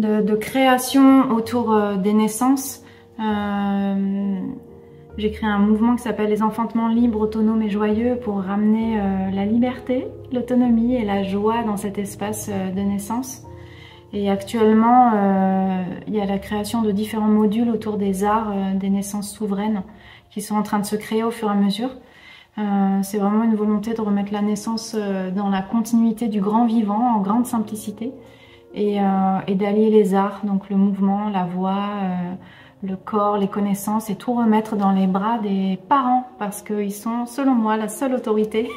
de création autour des naissances. J'ai créé un mouvement qui s'appelle les enfantements libres, autonomes et joyeux pour ramener la liberté, l'autonomie et la joie dans cet espace de naissance. Et actuellement, il y a la création de différents modules autour des arts, des naissances souveraines qui sont en train de se créer au fur et à mesure. C'est vraiment une volonté de remettre la naissance dans la continuité du grand vivant, en grande simplicité, et d'allier les arts, donc le mouvement, la voix, le corps, les connaissances, et tout remettre dans les bras des parents, parce qu'ils sont, selon moi, la seule autorité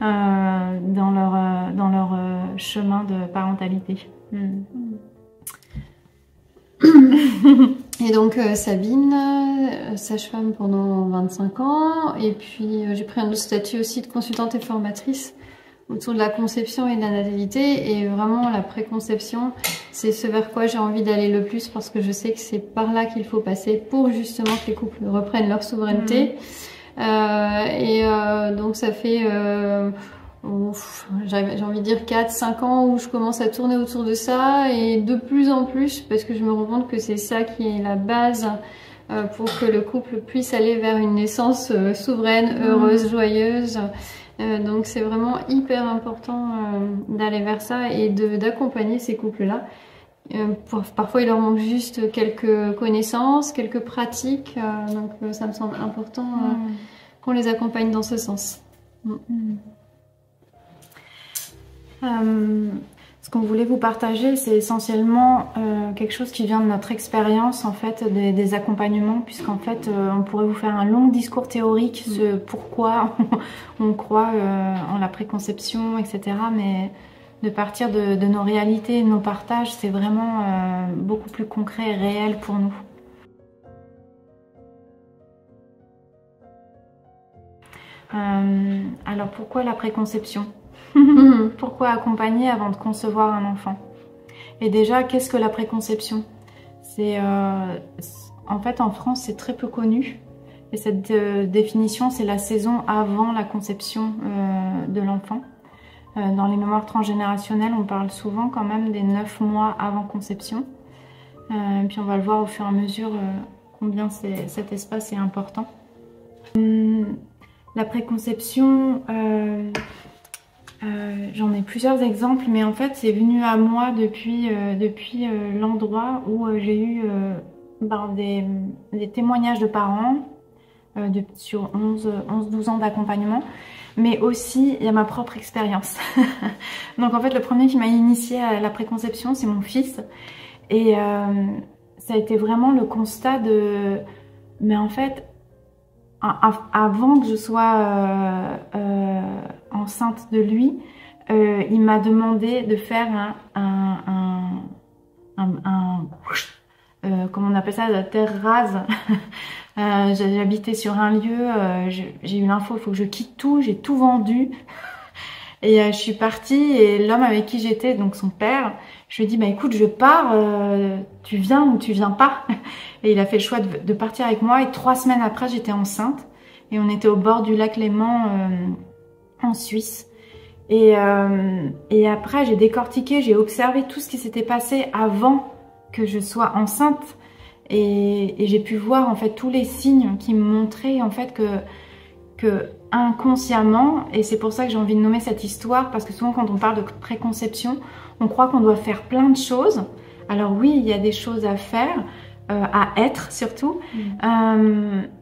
dans leur chemin de parentalité. Et donc Sabine, sage-femme pendant 25 ans, et puis j'ai pris un autre statut aussi de consultante et formatrice autour de la conception et de la natalité, et vraiment la préconception, c'est ce vers quoi j'ai envie d'aller le plus, parce que je sais que c'est par là qu'il faut passer pour justement que les couples reprennent leur souveraineté. Donc ça fait j'ai envie de dire 4-5 ans où je commence à tourner autour de ça, et de plus en plus, parce que je me rends compte que c'est ça qui est la base pour que le couple puisse aller vers une naissance souveraine, heureuse, joyeuse. Donc c'est vraiment hyper important d'aller vers ça et d'accompagner ces couples-là. Parfois il leur manque juste quelques connaissances, quelques pratiques, donc ça me semble important qu'on les accompagne dans ce sens. Ce qu'on voulait vous partager, c'est essentiellement quelque chose qui vient de notre expérience en fait des accompagnements, puisqu'en fait on pourrait vous faire un long discours théorique sur pourquoi on croit en la préconception, etc. Mais de partir de nos réalités, de nos partages, c'est vraiment beaucoup plus concret et réel pour nous. Alors pourquoi la préconception? Pourquoi accompagner avant de concevoir un enfant? Et déjà, qu'est-ce que la préconception? C'est en fait en France c'est très peu connu, et cette définition c'est la saison avant la conception de l'enfant. Dans les mémoires transgénérationnelles on parle souvent quand même des 9 mois avant conception, puis on va le voir au fur et à mesure combien cet espace est important. La préconception, j'en ai plusieurs exemples, mais en fait c'est venu à moi depuis l'endroit où j'ai eu des témoignages de parents sur 11-12 ans d'accompagnement, mais aussi il y a ma propre expérience. Donc en fait le premier qui m'a initiée à la préconception c'est mon fils, et ça a été vraiment le constat de, mais en fait avant que je sois enceinte de lui, il m'a demandé de faire comment on appelle ça, la terre rase. J'habitais sur un lieu, j'ai eu l'info, il faut que je quitte tout, j'ai tout vendu. Et je suis partie, et l'homme avec qui j'étais, donc son père, je lui ai dit bah écoute je pars, tu viens ou tu viens pas? Et il a fait le choix de partir avec moi, et 3 semaines après j'étais enceinte, et on était au bord du lac Léman en Suisse. Et après j'ai décortiqué, j'ai observé tout ce qui s'était passé avant que je sois enceinte, et j'ai pu voir en fait tous les signes qui me montraient en fait que inconsciemment, et c'est pour ça que j'ai envie de nommer cette histoire, parce que souvent quand on parle de préconception, on croit qu'on doit faire plein de choses. Alors oui, il y a des choses à faire, à être surtout,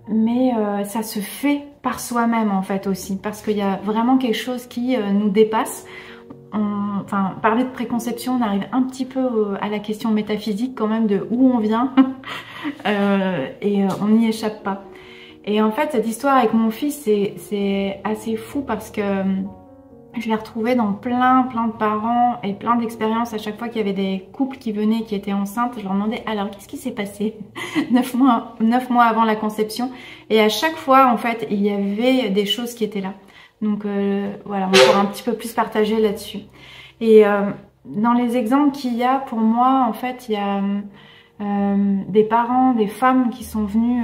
mais ça se fait par soi-même en fait aussi, parce qu'il y a vraiment quelque chose qui nous dépasse. Enfin, parler de préconception, on arrive un petit peu à la question métaphysique quand même de où on vient, et on n'y échappe pas. Et en fait, cette histoire avec mon fils, c'est assez fou, parce que je l'ai retrouvé dans plein de parents et plein d'expériences. À chaque fois qu'il y avait des couples qui venaient, qui étaient enceintes, je leur demandais alors qu'est-ce qui s'est passé 9 mois avant la conception. Et à chaque fois, en fait, il y avait des choses qui étaient là. Donc voilà, on pourra un petit peu plus partager là-dessus. Et dans les exemples qu'il y a, pour moi, en fait, il y a des parents, des femmes qui sont venues...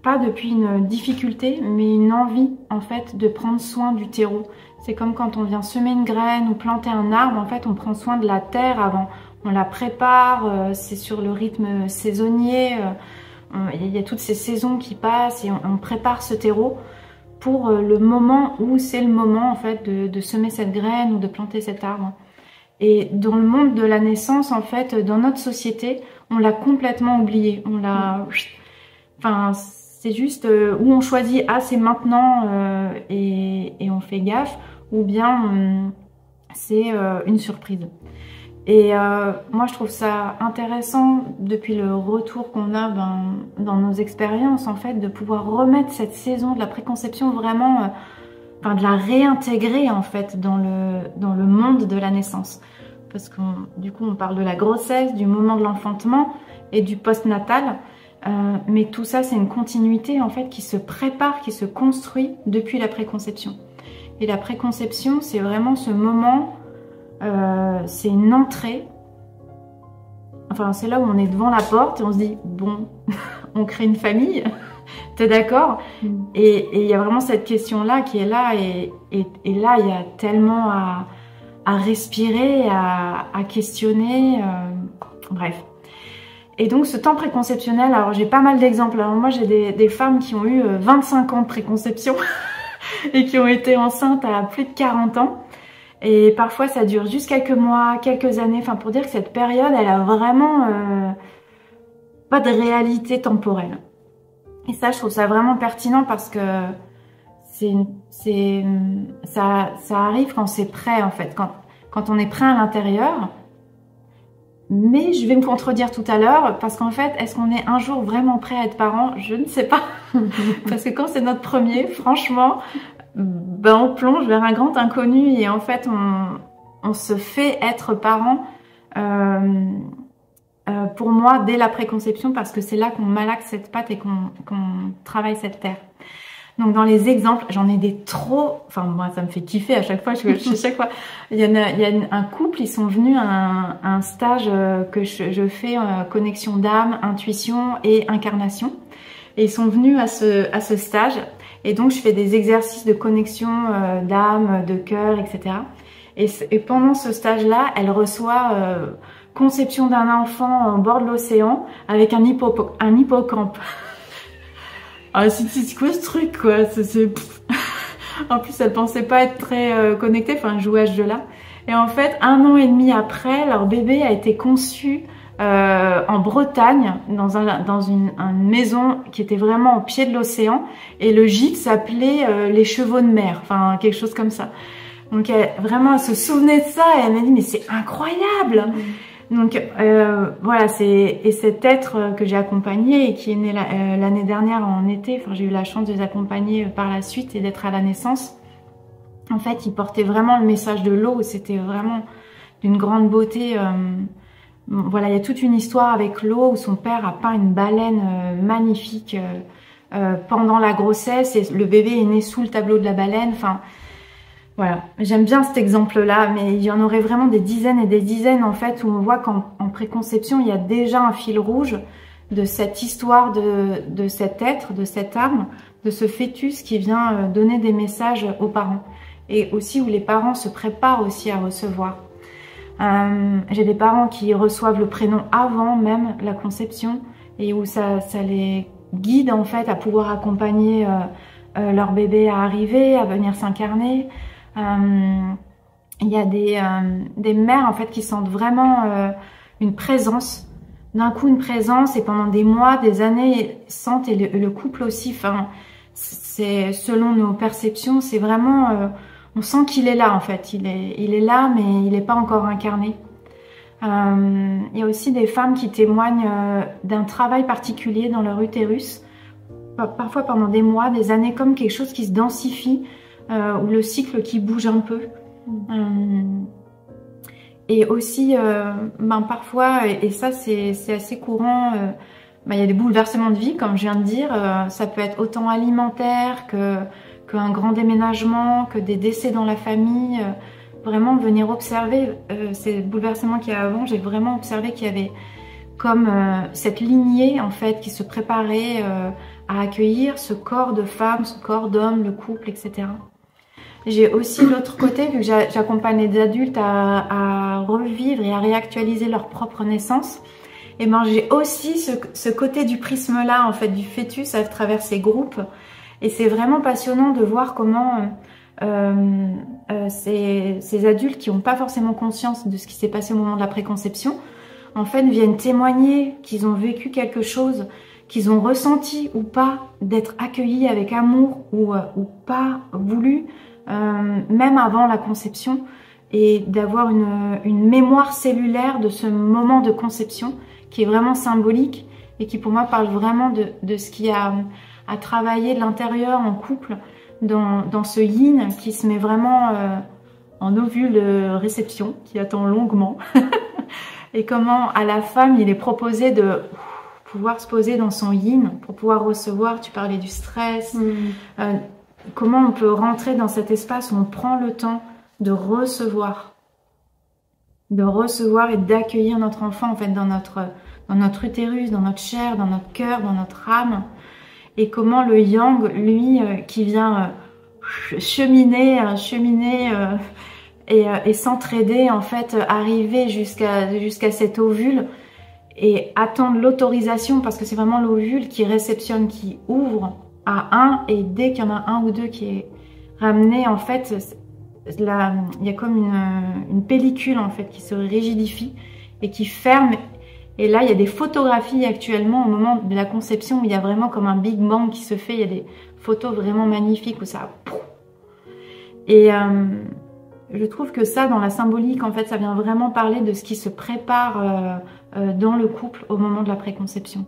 pas depuis une difficulté, mais une envie en fait de prendre soin du terreau. C'est comme quand on vient semer une graine ou planter un arbre, en fait on prend soin de la terre avant, on la prépare, c'est sur le rythme saisonnier, il y a toutes ces saisons qui passent et on prépare ce terreau pour le moment où c'est le moment en fait de semer cette graine ou de planter cet arbre. Et dans le monde de la naissance, en fait, dans notre société, on l'a complètement oublié. On l'a, enfin, c'est juste où on choisit ah c'est maintenant et on fait gaffe, ou bien c'est une surprise. Et moi je trouve ça intéressant depuis le retour qu'on a dans nos expériences en fait de pouvoir remettre cette saison de la préconception vraiment, enfin de la réintégrer en fait dans le monde de la naissance. Parce que du coup on parle de la grossesse, du moment de l'enfantement et du postnatal. Mais tout ça c'est une continuité en fait qui se prépare, qui se construit depuis la préconception. Et la préconception c'est vraiment ce moment, c'est une entrée, enfin c'est là où on est devant la porte et on se dit bon on crée une famille, t'es d'accord? Et il y a vraiment cette question là qui est là et là il y a tellement à respirer, à questionner, bref. Et donc ce temps préconceptionnel, alors j'ai pas mal d'exemples. Alors moi j'ai des femmes qui ont eu 25 ans de préconception et qui ont été enceintes à plus de 40 ans. Et parfois ça dure juste quelques mois, quelques années, enfin pour dire que cette période elle a vraiment pas de réalité temporelle. Et ça je trouve ça vraiment pertinent parce que ça arrive quand c'est prêt en fait, quand on est prêt à l'intérieur. Mais je vais me contredire tout à l'heure parce qu'en fait, est-ce qu'on est un jour vraiment prêt à être parent? Je ne sais pas. Parce que quand c'est notre premier, franchement, ben on plonge vers un grand inconnu et en fait, on se fait être parent pour moi dès la préconception parce que c'est là qu'on malaxe cette pâte et qu'on travaille cette terre. Donc dans les exemples, j'en ai des trop, enfin moi ça me fait kiffer à chaque fois, chaque fois. Il y a un couple, ils sont venus à un stage que je fais, connexion d'âme, intuition et incarnation. Et ils sont venus à ce stage et donc je fais des exercices de connexion d'âme, de cœur, etc. Et pendant ce stage-là, elle reçoit conception d'un enfant en bord de l'océan avec un hippocampe. Ah, c'est quoi ce truc quoi, En plus elle pensait pas être très connectée, enfin jouer à ce jeu là. Et en fait 1 an et demi après, leur bébé a été conçu en Bretagne dans une maison qui était vraiment au pied de l'océan et le gîte s'appelait les Chevaux de Mer, enfin quelque chose comme ça. Donc elle se souvenait de ça et elle m'a dit mais c'est incroyable. Donc voilà, et cet être que j'ai accompagné et qui est né l'année dernière en été, enfin j'ai eu la chance de les accompagner par la suite et d'être à la naissance. En fait, il portait vraiment le message de l'eau, c'était vraiment d'une grande beauté. Voilà, il y a toute une histoire avec l'eau où son père a peint une baleine magnifique pendant la grossesse et le bébé est né sous le tableau de la baleine. Enfin, voilà, j'aime bien cet exemple-là, mais il y en aurait vraiment des dizaines et des dizaines en fait où on voit qu'en préconception, il y a déjà un fil rouge de cette histoire de cet être, de cette âme, de ce fœtus qui vient donner des messages aux parents. Et aussi où les parents se préparent aussi à recevoir. J'ai des parents qui reçoivent le prénom avant même la conception et où ça les guide en fait à pouvoir accompagner leur bébé à arriver, à venir s'incarner. Il y a des mères en fait qui sentent vraiment une présence, d'un coup une présence et pendant des mois, des années sentent et le couple aussi. Enfin, c'est selon nos perceptions, c'est vraiment on sent qu'il est là en fait. Il est là mais il n'est pas encore incarné. Il y a aussi des femmes qui témoignent d'un travail particulier dans leur utérus, parfois pendant des mois, des années, comme quelque chose qui se densifie. Ou le cycle qui bouge un peu. Et aussi, parfois, et ça c'est assez courant, il y a des bouleversements de vie, comme je viens de dire. Ça peut être autant alimentaire qu'un grand déménagement, que des décès dans la famille. Vraiment venir observer ces bouleversements qu'il y a avant. J'ai vraiment observé qu'il y avait comme cette lignée en fait qui se préparait à accueillir ce corps de femme, ce corps d'homme, le couple, etc. j'ai aussi l'autre côté, vu que j'accompagne les adultes à revivre et à réactualiser leur propre naissance. Et ben j'ai aussi ce côté du prisme là, en fait, du fœtus à travers ces groupes. Et c'est vraiment passionnant de voir comment ces adultes qui n'ont pas forcément conscience de ce qui s'est passé au moment de la préconception, en fait, viennent témoigner qu'ils ont vécu quelque chose, qu'ils ont ressenti ou pas, d'être accueillis avec amour ou pas voulu, même avant la conception, et d'avoir une mémoire cellulaire de ce moment de conception qui est vraiment symbolique et qui pour moi parle vraiment de ce qui a à travailler de l'intérieur en couple dans ce yin qui se met vraiment en ovule réception, qui attend longuement. Et comment à la femme il est proposé de pouvoir se poser dans son yin pour pouvoir recevoir. Tu parlais du stress, comment on peut rentrer dans cet espace où on prend le temps de recevoir et d'accueillir notre enfant, en fait, dans notre utérus, dans notre chair, dans notre cœur, dans notre âme. Et comment le yang, lui, qui vient cheminer et s'entraider, en fait, arriver jusqu'à cet ovule et attendre l'autorisation, parce que c'est vraiment l'ovule qui réceptionne, qui ouvre à un, et dès qu'il y en a un ou deux qui est ramené, en fait, il y a comme une pellicule, en fait, qui se rigidifie et qui ferme. Et là, il y a des photographies actuellement au moment de la conception où il y a vraiment comme un Big Bang qui se fait. Il y a des photos vraiment magnifiques où ça... Et je trouve que ça, dans la symbolique, en fait, ça vient vraiment parler de ce qui se prépare dans le couple au moment de la préconception.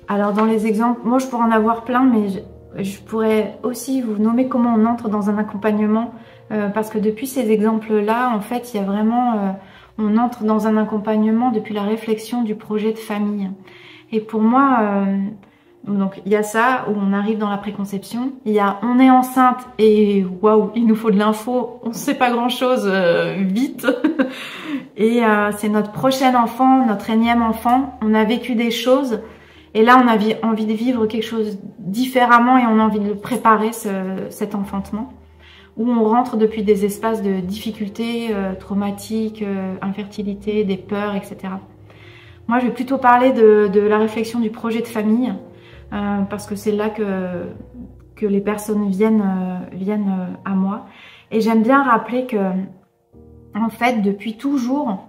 Alors, dans les exemples, moi, je pourrais en avoir plein, mais je pourrais aussi vous nommer comment on entre dans un accompagnement, parce que depuis ces exemples-là, en fait, il y a vraiment... on entre dans un accompagnement depuis la réflexion du projet de famille. Et pour moi, donc il y a ça, où on arrive dans la préconception. Il y a on est enceinte et waouh, il nous faut de l'info, on ne sait pas grand-chose, vite. Et c'est notre prochain enfant, notre énième enfant. On a vécu des choses et là on a envie de vivre quelque chose différemment et on a envie de le préparer, cet enfantement. Où on rentre depuis des espaces de difficultés traumatiques, infertilité, des peurs, etc. Moi, je vais plutôt parler de la réflexion du projet de famille, parce que c'est là que les personnes viennent à moi. Et j'aime bien rappeler que, en fait, depuis toujours,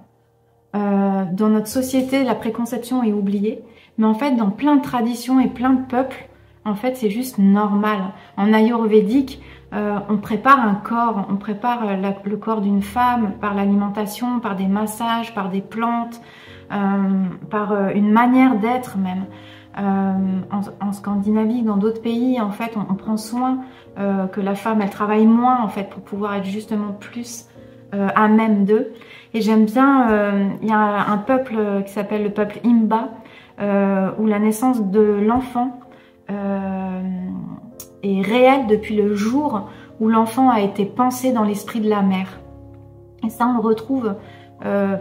dans notre société, la préconception est oubliée, mais en fait, dans plein de traditions et plein de peuples, en fait, c'est juste normal. En ayurvédique, on prépare un corps, on prépare le corps d'une femme par l'alimentation, par des massages, par des plantes, par une manière d'être même. En Scandinavie, dans d'autres pays, en fait, on prend soin que la femme, elle travaille moins, en fait, pour pouvoir être justement plus à même d'eux. Et j'aime bien, il y a un peuple qui s'appelle le peuple Imba, où la naissance de l'enfant est réelle depuis le jour où l'enfant a été pensé dans l'esprit de la mère. Et ça, on le retrouve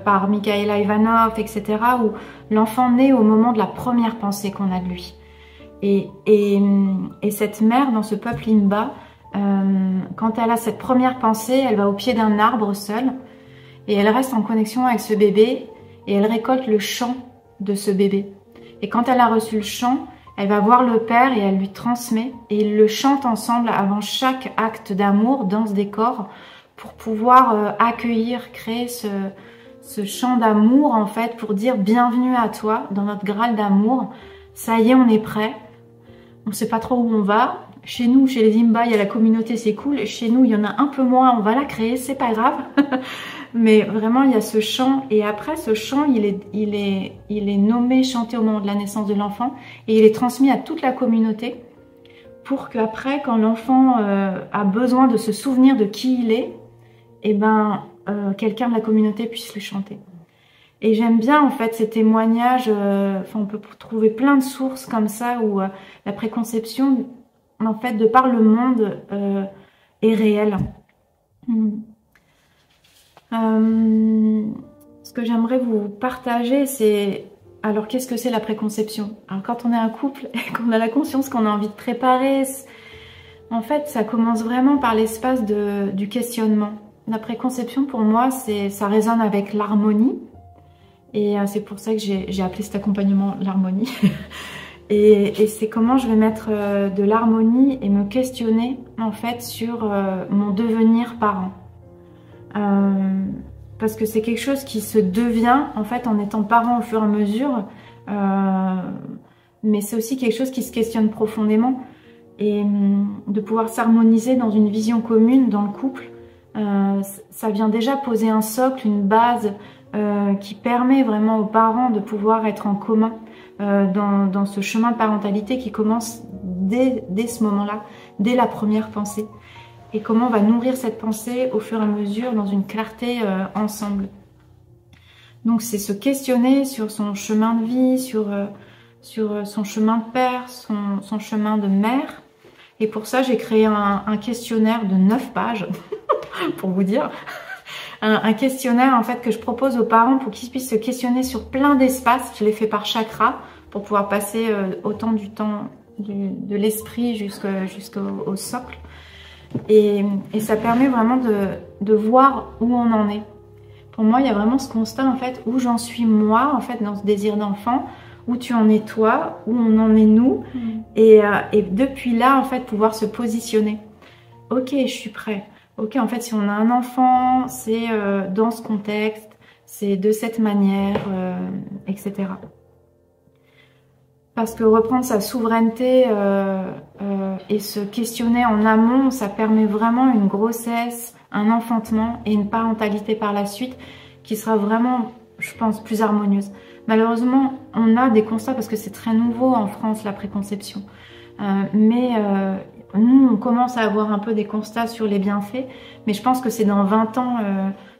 par Mikhaïla Ivanov, etc., où l'enfant naît au moment de la première pensée qu'on a de lui. Et cette mère, dans ce peuple Imba, quand elle a cette première pensée, elle va au pied d'un arbre seule, et elle reste en connexion avec ce bébé, et elle récolte le chant de ce bébé. Et quand elle a reçu le chant, elle va voir le père et elle lui transmet, et ils le chantent ensemble avant chaque acte d'amour dans ce décor pour pouvoir accueillir, créer ce chant d'amour, en fait, pour dire bienvenue à toi dans notre Graal d'amour. Ça y est, on est prêt. On ne sait pas trop où on va. Chez nous, chez les Imba, il y a la communauté, c'est cool. Chez nous, il y en a un peu moins, on va la créer, c'est pas grave. Mais vraiment, il y a ce chant. Et après, ce chant, il est nommé, chanté au moment de la naissance de l'enfant. Et il est transmis à toute la communauté pour qu'après, quand l'enfant a besoin de se souvenir de qui il est, eh ben, quelqu'un de la communauté puisse le chanter. Et j'aime bien, en fait, ces témoignages. On peut trouver plein de sources comme ça où la préconception, en fait, de par le monde, est réelle. Ce que j'aimerais vous partager, c'est... Alors, qu'est-ce que c'est la préconception? Alors, quand on est un couple et qu'on a la conscience qu'on a envie de préparer En fait, ça commence vraiment par l'espace du questionnement. La préconception, pour moi, ça résonne avec l'harmonie. Et c'est pour ça que j'ai appelé cet accompagnement l'harmonie. et c'est comment je vais mettre de l'harmonie et me questionner, en fait, sur mon devenir parent. Parce que c'est quelque chose qui se devient, en fait, en étant parent au fur et à mesure. Mais c'est aussi quelque chose qui se questionne profondément. Et de pouvoir s'harmoniser dans une vision commune dans le couple, ça vient déjà poser un socle, une base qui permet vraiment aux parents de pouvoir être en commun dans ce chemin de parentalité qui commence dès ce moment-là, dès la première pensée. Et comment on va nourrir cette pensée au fur et à mesure dans une clarté ensemble. Donc c'est se questionner sur son chemin de vie, sur son chemin de père, son chemin de mère. Et pour ça, j'ai créé un questionnaire de 9 pages, pour vous dire. Un questionnaire en fait que je propose aux parents pour qu'ils puissent se questionner sur plein d'espaces. Je l'ai fait par chakra pour pouvoir passer autant du temps de l'esprit jusqu'au socle. Et ça permet vraiment de voir où on en est. Pour moi, il y a vraiment ce constat en fait où j'en suis moi en fait dans ce désir d'enfant, où tu en es toi, où on en est nous, et depuis là en fait pouvoir se positionner. Ok, je suis prêt. Ok, en fait si on a un enfant, c'est dans ce contexte, c'est de cette manière, etc. Parce que reprendre sa souveraineté et se questionner en amont, ça permet vraiment une grossesse, un enfantement et une parentalité par la suite qui sera vraiment, je pense, plus harmonieuse. Malheureusement, on a des constats parce que c'est très nouveau en France, la préconception. Mais nous, on commence à avoir un peu des constats sur les bienfaits. Mais je pense que c'est dans 20 ans,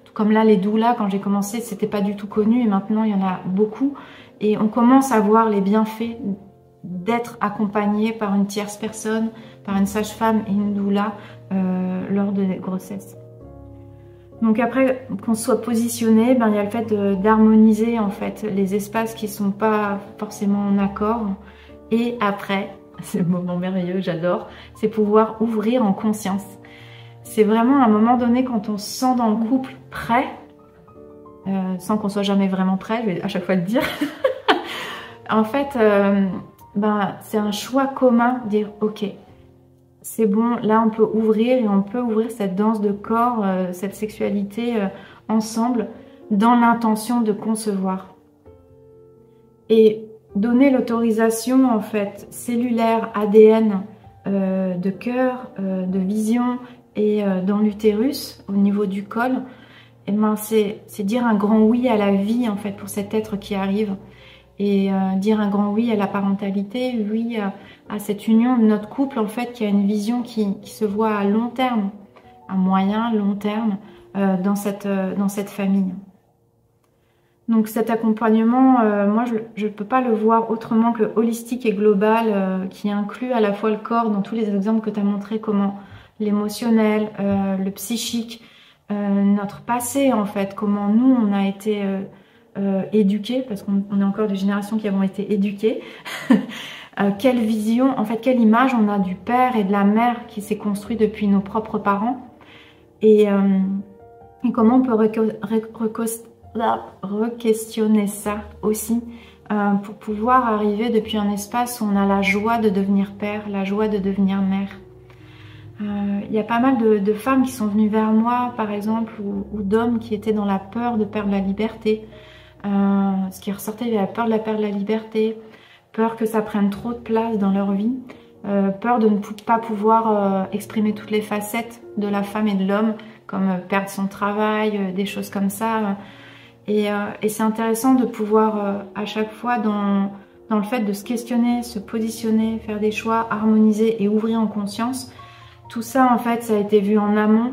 tout comme là, les doulas, quand j'ai commencé, c'était pas du tout connu. Et maintenant, il y en a beaucoup. Et on commence à voir les bienfaits d'être accompagné par une tierce personne, par une sage-femme et une doula lors de grossesse. Donc après qu'on soit positionné, il y a le fait d'harmoniser en fait les espaces qui sont pas forcément en accord. Et après, c'est le moment merveilleux, j'adore, c'est pouvoir ouvrir en conscience. C'est vraiment à un moment donné quand on se sent dans le couple prêt, sans qu'on soit jamais vraiment prêt, je vais à chaque fois le dire. En fait, c'est un choix commun, dire ok, c'est bon, là on peut ouvrir et on peut ouvrir cette danse de corps, cette sexualité ensemble dans l'intention de concevoir. Et donner l'autorisation en fait cellulaire, ADN, de cœur, de vision et dans l'utérus au niveau du col, c'est dire un grand oui à la vie en fait pour cet être qui arrive. Et dire un grand oui à la parentalité, oui à cette union de notre couple en fait qui a une vision qui se voit à long terme, à moyen, long terme dans cette famille. Donc cet accompagnement, moi je ne peux pas le voir autrement que holistique et global, qui inclut à la fois le corps dans tous les exemples que tu as montré, comment l'émotionnel, le psychique, notre passé en fait, comment nous on a été éduqués, parce qu'on est encore des générations qui avons été éduquées. Quelle vision, en fait, quelle image on a du père et de la mère qui s'est construit depuis nos propres parents, et comment on peut re-questionner ça aussi pour pouvoir arriver depuis un espace où on a la joie de devenir père, la joie de devenir mère. Il y a pas mal de femmes qui sont venues vers moi, par exemple, ou d'hommes qui étaient dans la peur de perdre la liberté. Ce qui ressortait, il y avait peur de la perte de la liberté, peur que ça prenne trop de place dans leur vie, peur de ne pas pouvoir exprimer toutes les facettes de la femme et de l'homme, comme perdre son travail, des choses comme ça. Et c'est intéressant de pouvoir à chaque fois dans le fait de se questionner, se positionner, faire des choix, harmoniser et ouvrir en conscience. Tout ça en fait ça a été vu en amont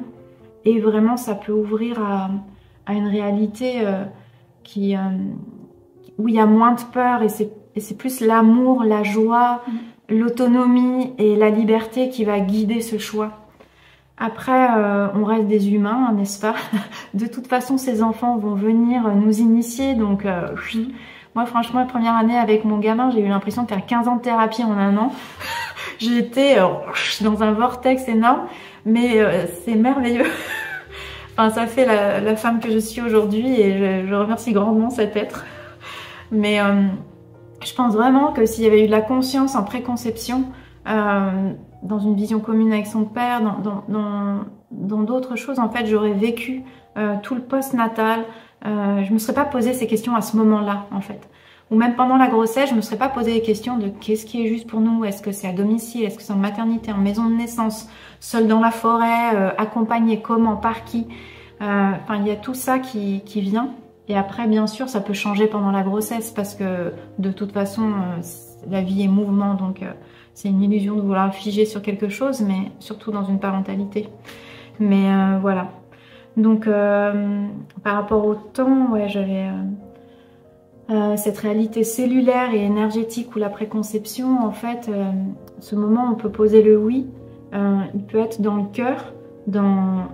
et vraiment ça peut ouvrir à une réalité où il y a moins de peur et c'est plus l'amour, la joie, l'autonomie et la liberté qui va guider ce choix. Après, on reste des humains, n'est-ce pas? De toute façon, ces enfants vont venir nous initier, donc Moi, franchement, la première année avec mon gamin, j'ai eu l'impression de faire 15 ans de thérapie en un an. J'étais dans un vortex énorme, mais c'est merveilleux. Enfin, ça fait la femme que je suis aujourd'hui et je remercie grandement cet être. Mais je pense vraiment que s'il y avait eu de la conscience en préconception, dans une vision commune avec son père, dans d'autres choses, en fait, j'aurais vécu tout le post-natal. Je me serais pas posé ces questions à ce moment-là, en fait. Ou même pendant la grossesse, je me serais pas posé les questions de qu'est-ce qui est juste pour nous. Est-ce que c'est à domicile? Est-ce que c'est en maternité, en maison de naissance, seul dans la forêt, accompagné, comment, par qui? Enfin, il y a tout ça qui vient. Et après, bien sûr, ça peut changer pendant la grossesse parce que de toute façon, la vie est mouvement, donc c'est une illusion de vouloir figer sur quelque chose, mais surtout dans une parentalité. Mais voilà. Donc, par rapport au temps, ouais, j'avais cette réalité cellulaire et énergétique ou la préconception. En fait, ce moment, on peut poser le oui. Il peut être dans le cœur, dans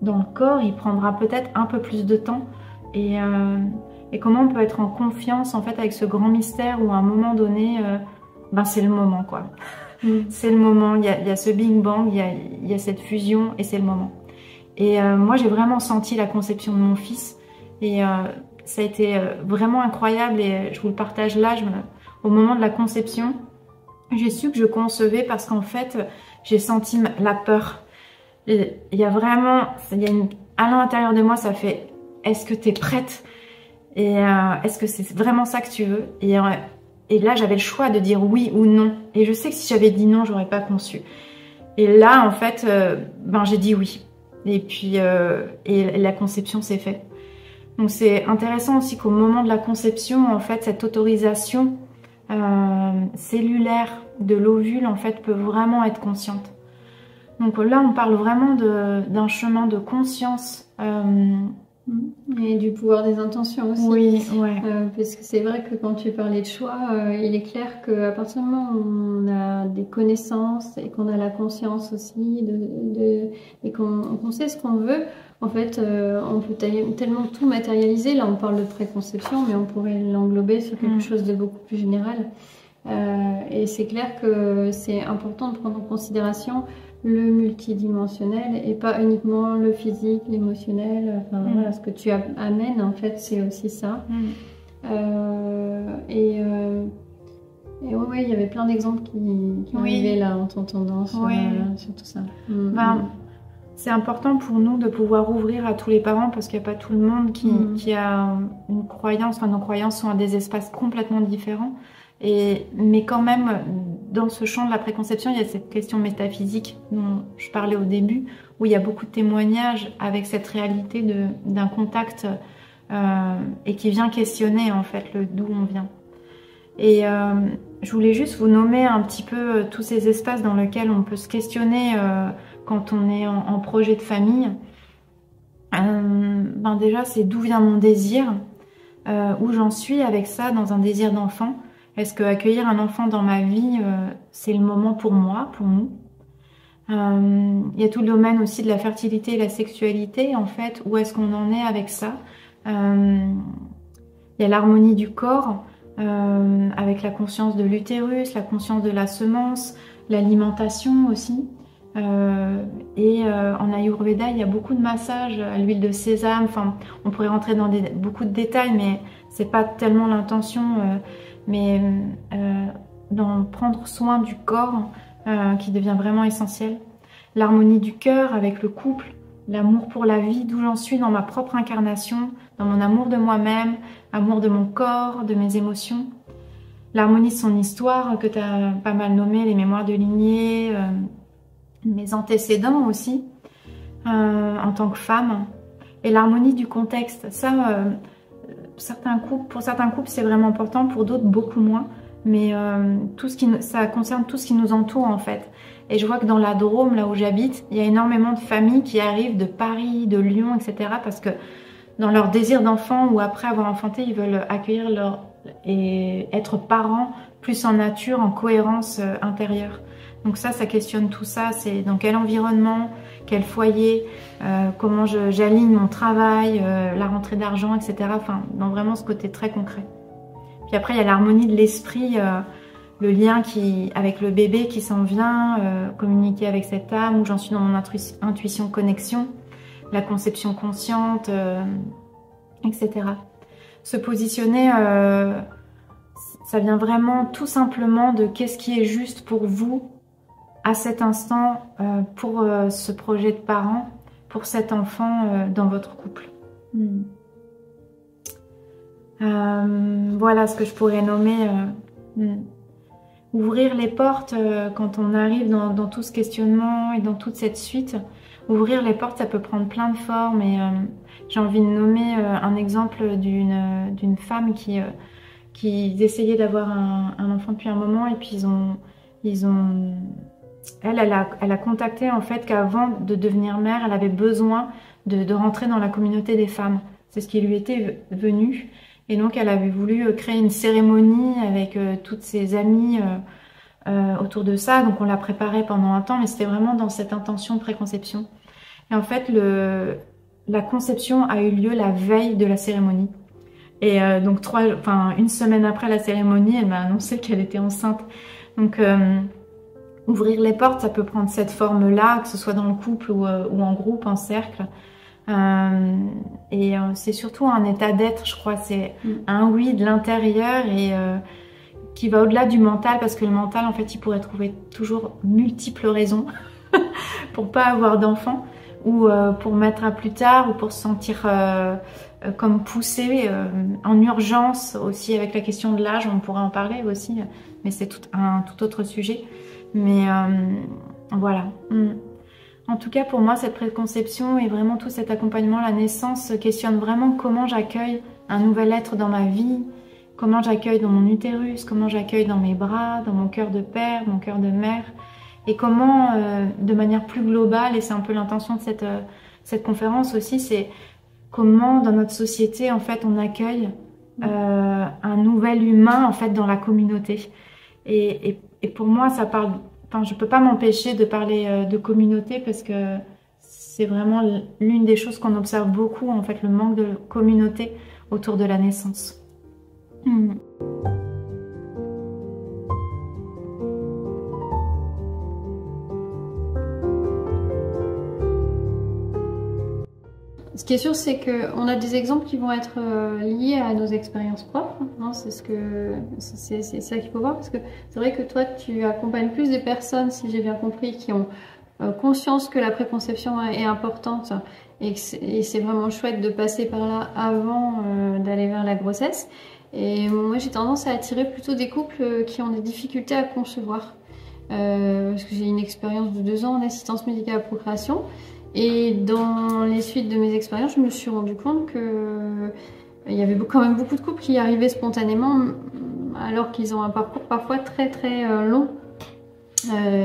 le corps. Il prendra peut-être un peu plus de temps. Et comment on peut être en confiance en fait avec ce grand mystère où à un moment donné, ben c'est le moment quoi. C'est le moment, il y a ce Big Bang, il y a cette fusion et c'est le moment. Et moi j'ai vraiment senti la conception de mon fils et ça a été vraiment incroyable et je vous le partage là, au moment de la conception, j'ai su que je concevais parce qu'en fait j'ai senti la peur. Il y a vraiment, à l'intérieur de moi ça fait... Est-ce que tu es prête? Et est-ce que c'est vraiment ça que tu veux? Et là, j'avais le choix de dire oui ou non. Et je sais que si j'avais dit non, j'aurais pas conçu. Et là, en fait, j'ai dit oui. Et puis, et la conception s'est faite. Donc, c'est intéressant aussi qu'au moment de la conception, en fait, cette autorisation cellulaire de l'ovule, en fait, peut vraiment être consciente. Donc là, on parle vraiment d'un chemin de conscience. Et du pouvoir des intentions aussi. Oui, ouais. Parce que c'est vrai que quand tu parlais de choix, il est clair qu'à partir du moment où on a des connaissances et qu'on a la conscience aussi et qu'on sait ce qu'on veut, en fait, on peut tellement tout matérialiser. Là, on parle de préconception, mais on pourrait l'englober sur quelque chose de beaucoup plus général. Et c'est clair que c'est important de prendre en considération le multidimensionnel et pas uniquement le physique, l'émotionnel. Enfin, voilà, ce que tu amènes, en fait, c'est aussi ça. Et ouais, il y avait plein d'exemples qui arrivaient là en t'entendant sur tout ça. C'est important pour nous de pouvoir ouvrir à tous les parents parce qu'il n'y a pas tout le monde qui a une croyance. Enfin, nos croyances sont à des espaces complètement différents. Mais quand même, dans ce champ de la préconception, il y a cette question métaphysique dont je parlais au début, où il y a beaucoup de témoignages avec cette réalité d'un contact et qui vient questionner en fait d'où on vient. Et je voulais juste vous nommer un petit peu tous ces espaces dans lesquels on peut se questionner quand on est en projet de famille. Déjà, c'est d'où vient mon désir, où j'en suis avec ça dans un désir d'enfant. Est-ce que accueillir un enfant dans ma vie, c'est le moment pour moi, pour nous? Il y a tout le domaine aussi de la fertilité et la sexualité, en fait. Où est-ce qu'on en est avec ça? Il y a l'harmonie du corps, avec la conscience de l'utérus, la conscience de la semence, l'alimentation aussi. En Ayurveda, il y a beaucoup de massages à l'huile de sésame. Enfin, on pourrait rentrer dans beaucoup de détails, mais c'est pas tellement l'intention. Mais d'en prendre soin du corps qui devient vraiment essentiel. L'harmonie du cœur avec le couple, l'amour pour la vie, d'où j'en suis dans ma propre incarnation, dans mon amour de moi-même, amour de mon corps, de mes émotions. L'harmonie de son histoire, que tu as pas mal nommé, les mémoires de lignée, mes antécédents aussi, en tant que femme. Et l'harmonie du contexte, ça... pour certains couples, c'est vraiment important, pour d'autres, beaucoup moins. Mais ça concerne tout ce qui nous entoure, en fait. Et je vois que dans la Drôme, là où j'habite, il y a énormément de familles qui arrivent de Paris, de Lyon, etc. Parce que dans leur désir d'enfant ou après avoir enfanté, ils veulent accueillir et être parents plus en nature, en cohérence intérieure. Donc ça questionne tout ça. C'est dans quel environnement, quel foyer, comment j'aligne mon travail, la rentrée d'argent, etc. Enfin, dans vraiment ce côté très concret. Puis après, il y a l'harmonie de l'esprit, le lien avec le bébé qui s'en vient, communiquer avec cette âme, où j'en suis dans mon intuition connexion, la conception consciente, etc. Se positionner, ça vient vraiment tout simplement de qu'est-ce qui est juste pour vous à cet instant, pour ce projet de parent, pour cet enfant dans votre couple. Voilà ce que je pourrais nommer ouvrir les portes quand on arrive dans tout ce questionnement et dans toute cette suite. Ouvrir les portes, ça peut prendre plein de formes et j'ai envie de nommer un exemple d'une femme qui essayait d'avoir un enfant depuis un moment et puis elle a contacté en fait qu'avant de devenir mère, elle avait besoin de rentrer dans la communauté des femmes. C'est ce qui lui était venu. Et donc elle avait voulu créer une cérémonie avec toutes ses amies autour de ça. Donc on l'a préparé pendant un temps, mais c'était vraiment dans cette intention de préconception. Et en fait, la conception a eu lieu la veille de la cérémonie. Et donc une semaine après la cérémonie, elle m'a annoncé qu'elle était enceinte. Donc ouvrir les portes, ça peut prendre cette forme-là, que ce soit dans le couple ou en groupe, en cercle. C'est surtout un état d'être, je crois. C'est un oui de l'intérieur et qui va au-delà du mental, parce que le mental, en fait, il pourrait trouver toujours multiples raisons pour pas avoir d'enfant ou pour mettre à plus tard ou pour se sentir comme poussé en urgence aussi avec la question de l'âge. On pourrait en parler aussi, mais c'est un tout autre sujet. Mais voilà. En tout cas, pour moi, cette préconception et vraiment tout cet accompagnement, la naissance, questionne vraiment comment j'accueille un nouvel être dans ma vie, comment j'accueille dans mon utérus, comment j'accueille dans mes bras, dans mon cœur de père, mon cœur de mère, et comment, de manière plus globale, et c'est un peu l'intention de cette conférence aussi, c'est comment dans notre société, en fait, on accueille un nouvel humain, en fait, dans la communauté. Et pour moi, ça parle... Enfin, je ne peux pas m'empêcher de parler de communauté parce que c'est vraiment l'une des choses qu'on observe beaucoup, en fait, le manque de communauté autour de la naissance. Ce qui est sûr, c'est qu'on a des exemples qui vont être liés à nos expériences propres. Hein, c'est ça qu'il faut voir, parce que c'est vrai que toi, tu accompagnes plus des personnes, si j'ai bien compris, qui ont conscience que la préconception est importante et c'est vraiment chouette de passer par là avant d'aller vers la grossesse. Et moi, j'ai tendance à attirer plutôt des couples qui ont des difficultés à concevoir. Parce que j'ai une expérience de 2 ans en assistance médicale à procréation. Et dans les suites de mes expériences, je me suis rendu compte que il y avait quand même beaucoup de couples qui y arrivaient spontanément alors qu'ils ont un parcours parfois très très long.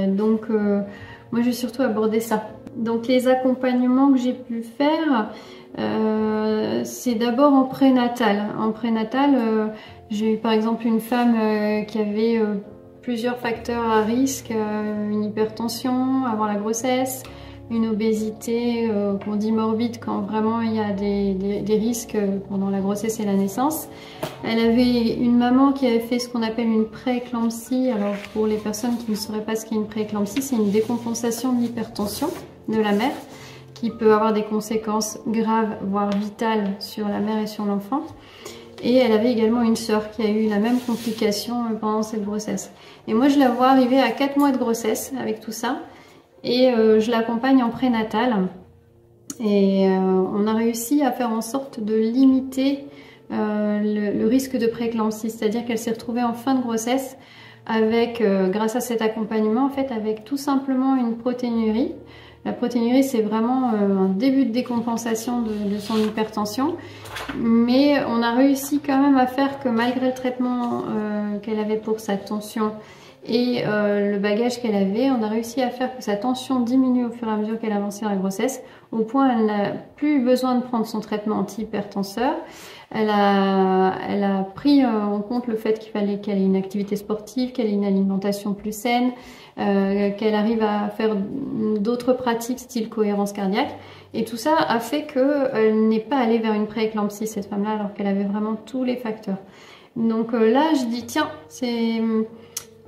Donc moi j'ai surtout abordé ça. Donc les accompagnements que j'ai pu faire, c'est d'abord en prénatal. En prénatal, j'ai eu par exemple une femme qui avait plusieurs facteurs à risque, une hypertension avant la grossesse, une obésité qu'on dit morbide quand vraiment il y a des risques pendant la grossesse et la naissance. Elle avait une maman qui avait fait ce qu'on appelle une prééclampsie. Alors pour les personnes qui ne sauraient pas ce qu'est une prééclampsie, c'est une décompensation de l'hypertension de la mère qui peut avoir des conséquences graves, voire vitales sur la mère et sur l'enfant. Et elle avait également une sœur qui a eu la même complication pendant cette grossesse. Et moi je la vois arriver à 4 mois de grossesse avec tout ça. Et je l'accompagne en prénatal et on a réussi à faire en sorte de limiter le risque de prééclampsie, c'est-à-dire qu'elle s'est retrouvée en fin de grossesse avec, grâce à cet accompagnement, en fait, avec tout simplement une protéinurie. La protéinurie, c'est vraiment un début de décompensation de son hypertension, mais on a réussi quand même à faire que malgré le traitement qu'elle avait pour sa tension et le bagage qu'elle avait, on a réussi à faire que sa tension diminue au fur et à mesure qu'elle avançait dans la grossesse, au point elle n'a plus besoin de prendre son traitement anti-hypertenseur. Elle a pris en compte le fait qu'il fallait qu'elle ait une activité sportive, qu'elle ait une alimentation plus saine, qu'elle arrive à faire d'autres pratiques style cohérence cardiaque. Et tout ça a fait qu'elle n'est pas allée vers une prééclampsie, cette femme-là, alors qu'elle avait vraiment tous les facteurs. Donc là, je dis tiens,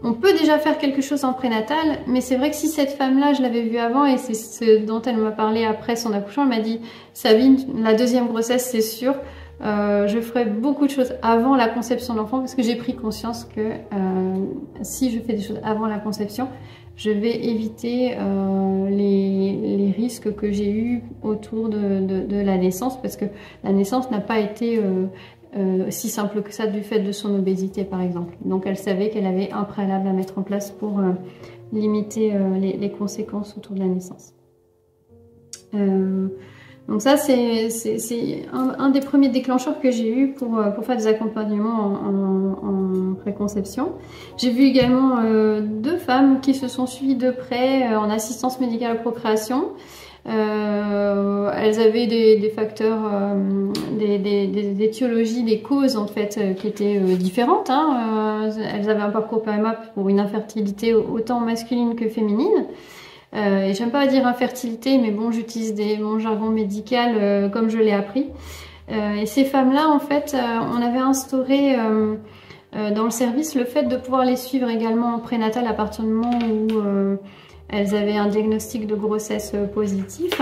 on peut déjà faire quelque chose en prénatal, mais c'est vrai que si cette femme-là, je l'avais vue avant et c'est ce dont elle m'a parlé après son accouchement, elle m'a dit Sabine, la deuxième grossesse, c'est sûr. Je ferai beaucoup de choses avant la conception de l'enfant parce que j'ai pris conscience que si je fais des choses avant la conception, je vais éviter les risques que j'ai eus autour de la naissance parce que la naissance n'a pas été si simple que ça du fait de son obésité par exemple. Donc elle savait qu'elle avait un préalable à mettre en place pour limiter les conséquences autour de la naissance. Donc ça, c'est un des premiers déclencheurs que j'ai eu pour faire des accompagnements en préconception. J'ai vu également 2 femmes qui se sont suivies de près en assistance médicale à procréation. Elles avaient des facteurs, des étiologies, des causes en fait qui étaient différentes. Hein. Elles avaient un parcours PMA pour une infertilité autant masculine que féminine. Et j'aime pas dire infertilité, mais bon, j'utilise mon jargon médical comme je l'ai appris. Et ces femmes-là, en fait, on avait instauré dans le service le fait de pouvoir les suivre également en prénatal à partir du moment où elles avaient un diagnostic de grossesse positif.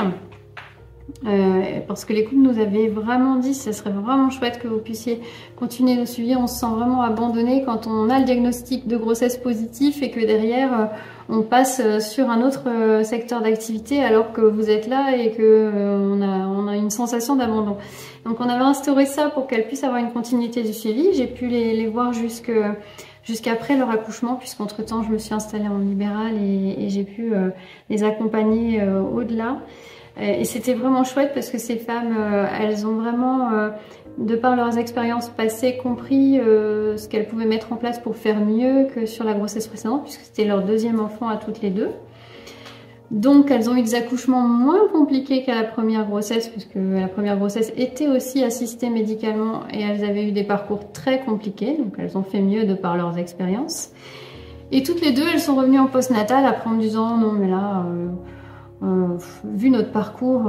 Parce que les couples nous avaient vraiment dit ça serait vraiment chouette que vous puissiez continuer de suivre. On se sent vraiment abandonné quand on a le diagnostic de grossesse positif et que derrière on passe sur un autre secteur d'activité alors que vous êtes là et que on a une sensation d'abandon. Donc on avait instauré ça pour qu'elles puissent avoir une continuité du suivi. J'ai pu les voir jusqu'après leur accouchement, puisqu'entre temps je me suis installée en libéral et j'ai pu les accompagner au-delà. Et c'était vraiment chouette parce que ces femmes, elles ont vraiment, de par leurs expériences passées, compris ce qu'elles pouvaient mettre en place pour faire mieux que sur la grossesse précédente, puisque c'était leur 2e enfant à toutes les 2. Donc elles ont eu des accouchements moins compliqués qu'à la première grossesse, puisque la première grossesse était aussi assistée médicalement et elles avaient eu des parcours très compliqués, donc elles ont fait mieux de par leurs expériences. Et toutes les 2, elles sont revenues en postnatal après en me disant non mais là... vu notre parcours,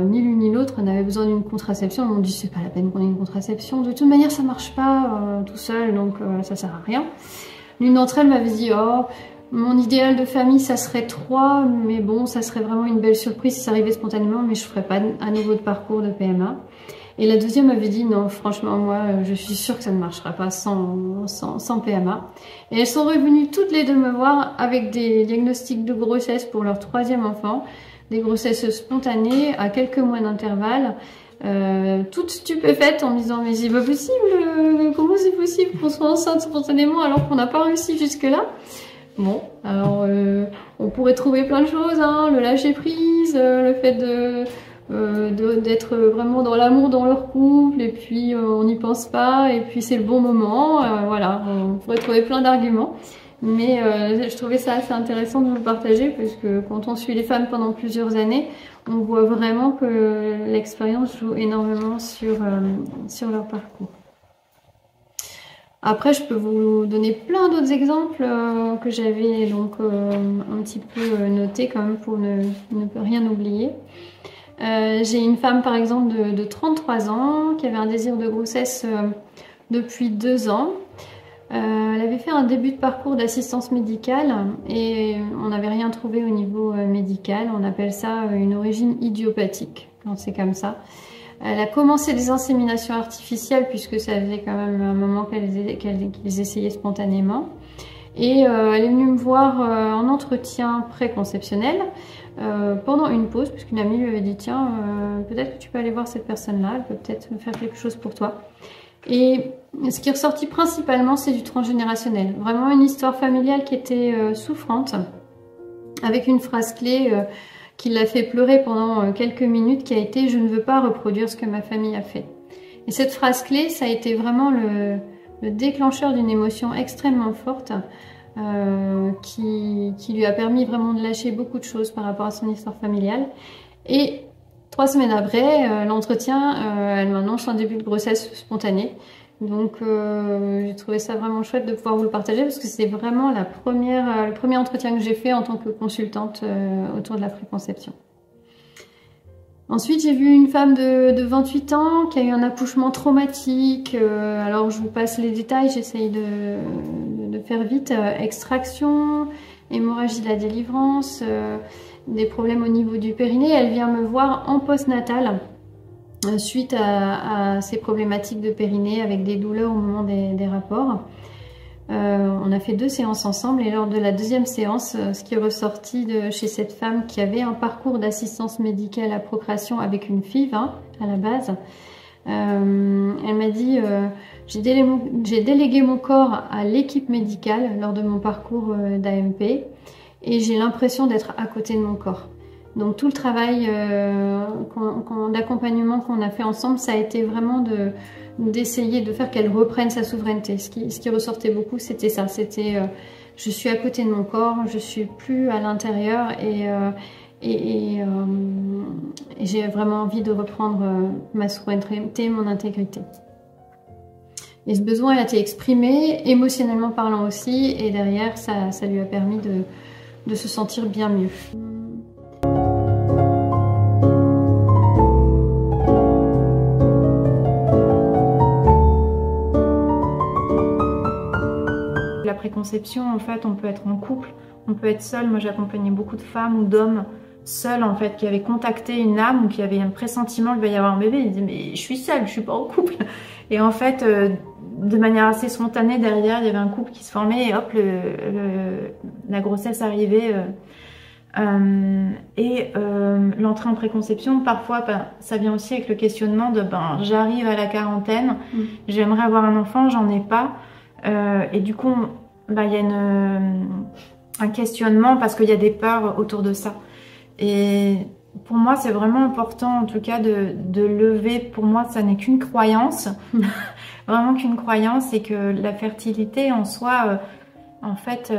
ni l'une ni l'autre n'avait besoin d'une contraception. On m'a dit c'est pas la peine qu'on ait une contraception, de toute manière ça marche pas tout seul, donc ça sert à rien. L'une d'entre elles m'avait dit oh mon idéal de famille ça serait 3, mais bon ça serait vraiment une belle surprise si ça arrivait spontanément, mais je ferais pas à nouveau de parcours de PMA. Et la deuxième m'avait dit non franchement moi je suis sûre que ça ne marchera pas sans PMA. Et elles sont revenues toutes les 2 me voir avec des diagnostics de grossesse pour leur 3e enfant, des grossesses spontanées à quelques mois d'intervalle, toutes stupéfaites en me disant mais c'est pas possible, comment c'est possible qu'on soit enceinte spontanément alors qu'on n'a pas réussi jusque là. Bon alors on pourrait trouver plein de choses, hein, le lâcher prise, le fait d'être vraiment dans l'amour dans leur couple et puis on n'y pense pas et puis c'est le bon moment, voilà, on pourrait trouver plein d'arguments, mais je trouvais ça assez intéressant de vous le partager parce que quand on suit les femmes pendant plusieurs années, on voit vraiment que l'expérience joue énormément sur leur parcours. Après, je peux vous donner plein d'autres exemples que j'avais donc un petit peu notés quand même pour ne rien oublier. J'ai une femme par exemple de 33 ans qui avait un désir de grossesse depuis 2 ans. Elle avait fait un début de parcours d'assistance médicale et on n'avait rien trouvé au niveau médical. On appelle ça une origine idiopathique quand c'est comme ça. Elle a commencé des inséminations artificielles puisque ça faisait quand même un moment qu'elles essayaient spontanément. Et elle est venue me voir en entretien préconceptionnel pendant une pause, puisqu'une amie lui avait dit tiens, peut-être que tu peux aller voir cette personne-là, elle peut peut-être faire quelque chose pour toi. Et ce qui est ressorti principalement, c'est du transgénérationnel. Vraiment une histoire familiale qui était souffrante, avec une phrase clé qui l'a fait pleurer pendant quelques minutes, qui a été « Je ne veux pas reproduire ce que ma famille a fait ». Et cette phrase clé, ça a été vraiment le déclencheur d'une émotion extrêmement forte qui lui a permis vraiment de lâcher beaucoup de choses par rapport à son histoire familiale. Et 3 semaines après l'entretien, elle m'annonce un début de grossesse spontanée. Donc j'ai trouvé ça vraiment chouette de pouvoir vous le partager parce que c'est vraiment le premier entretien que j'ai fait en tant que consultante autour de la préconception. Ensuite, j'ai vu une femme de 28 ans qui a eu un accouchement traumatique. Alors, je vous passe les détails, j'essaye de faire vite. Extraction, hémorragie de la délivrance, des problèmes au niveau du périnée. Elle vient me voir en postnatal suite à ces problématiques de périnée avec des douleurs au moment des rapports. On a fait 2 séances ensemble et lors de la 2e séance, ce qui est ressorti chez cette femme qui avait un parcours d'assistance médicale à procréation avec une FIV à la base, elle m'a dit j'ai délégué mon corps à l'équipe médicale lors de mon parcours d'AMP et j'ai l'impression d'être à côté de mon corps. Donc tout le travail d'accompagnement qu'on a fait ensemble, ça a été vraiment d'essayer de faire qu'elle reprenne sa souveraineté. Ce qui ressortait beaucoup, c'était ça. C'était je suis à côté de mon corps, je suis plus à l'intérieur et j'ai vraiment envie de reprendre ma souveraineté, mon intégrité. Et ce besoin a été exprimé, émotionnellement parlant aussi, et derrière, ça lui a permis de se sentir bien mieux. La préconception, en fait, on peut être en couple, on peut être seul. Moi, j'accompagnais beaucoup de femmes ou d'hommes seuls, en fait, qui avaient contacté une âme ou qui avaient un pressentiment qu'il va y avoir un bébé. Ils disaient, mais je suis seule, je suis pas en couple. Et en fait, de manière assez spontanée, derrière, il y avait un couple qui se formait et hop, la grossesse arrivait. L'entrée en préconception, parfois, ça vient aussi avec le questionnement de j'arrive à la quarantaine, j'aimerais avoir un enfant, j'en ai pas. Et du coup, il y a un questionnement parce qu'il y a des peurs autour de ça. Et pour moi, c'est vraiment important, en tout cas, de lever. Pour moi, ça n'est qu'une croyance, vraiment qu'une croyance, et que la fertilité en soi, en fait,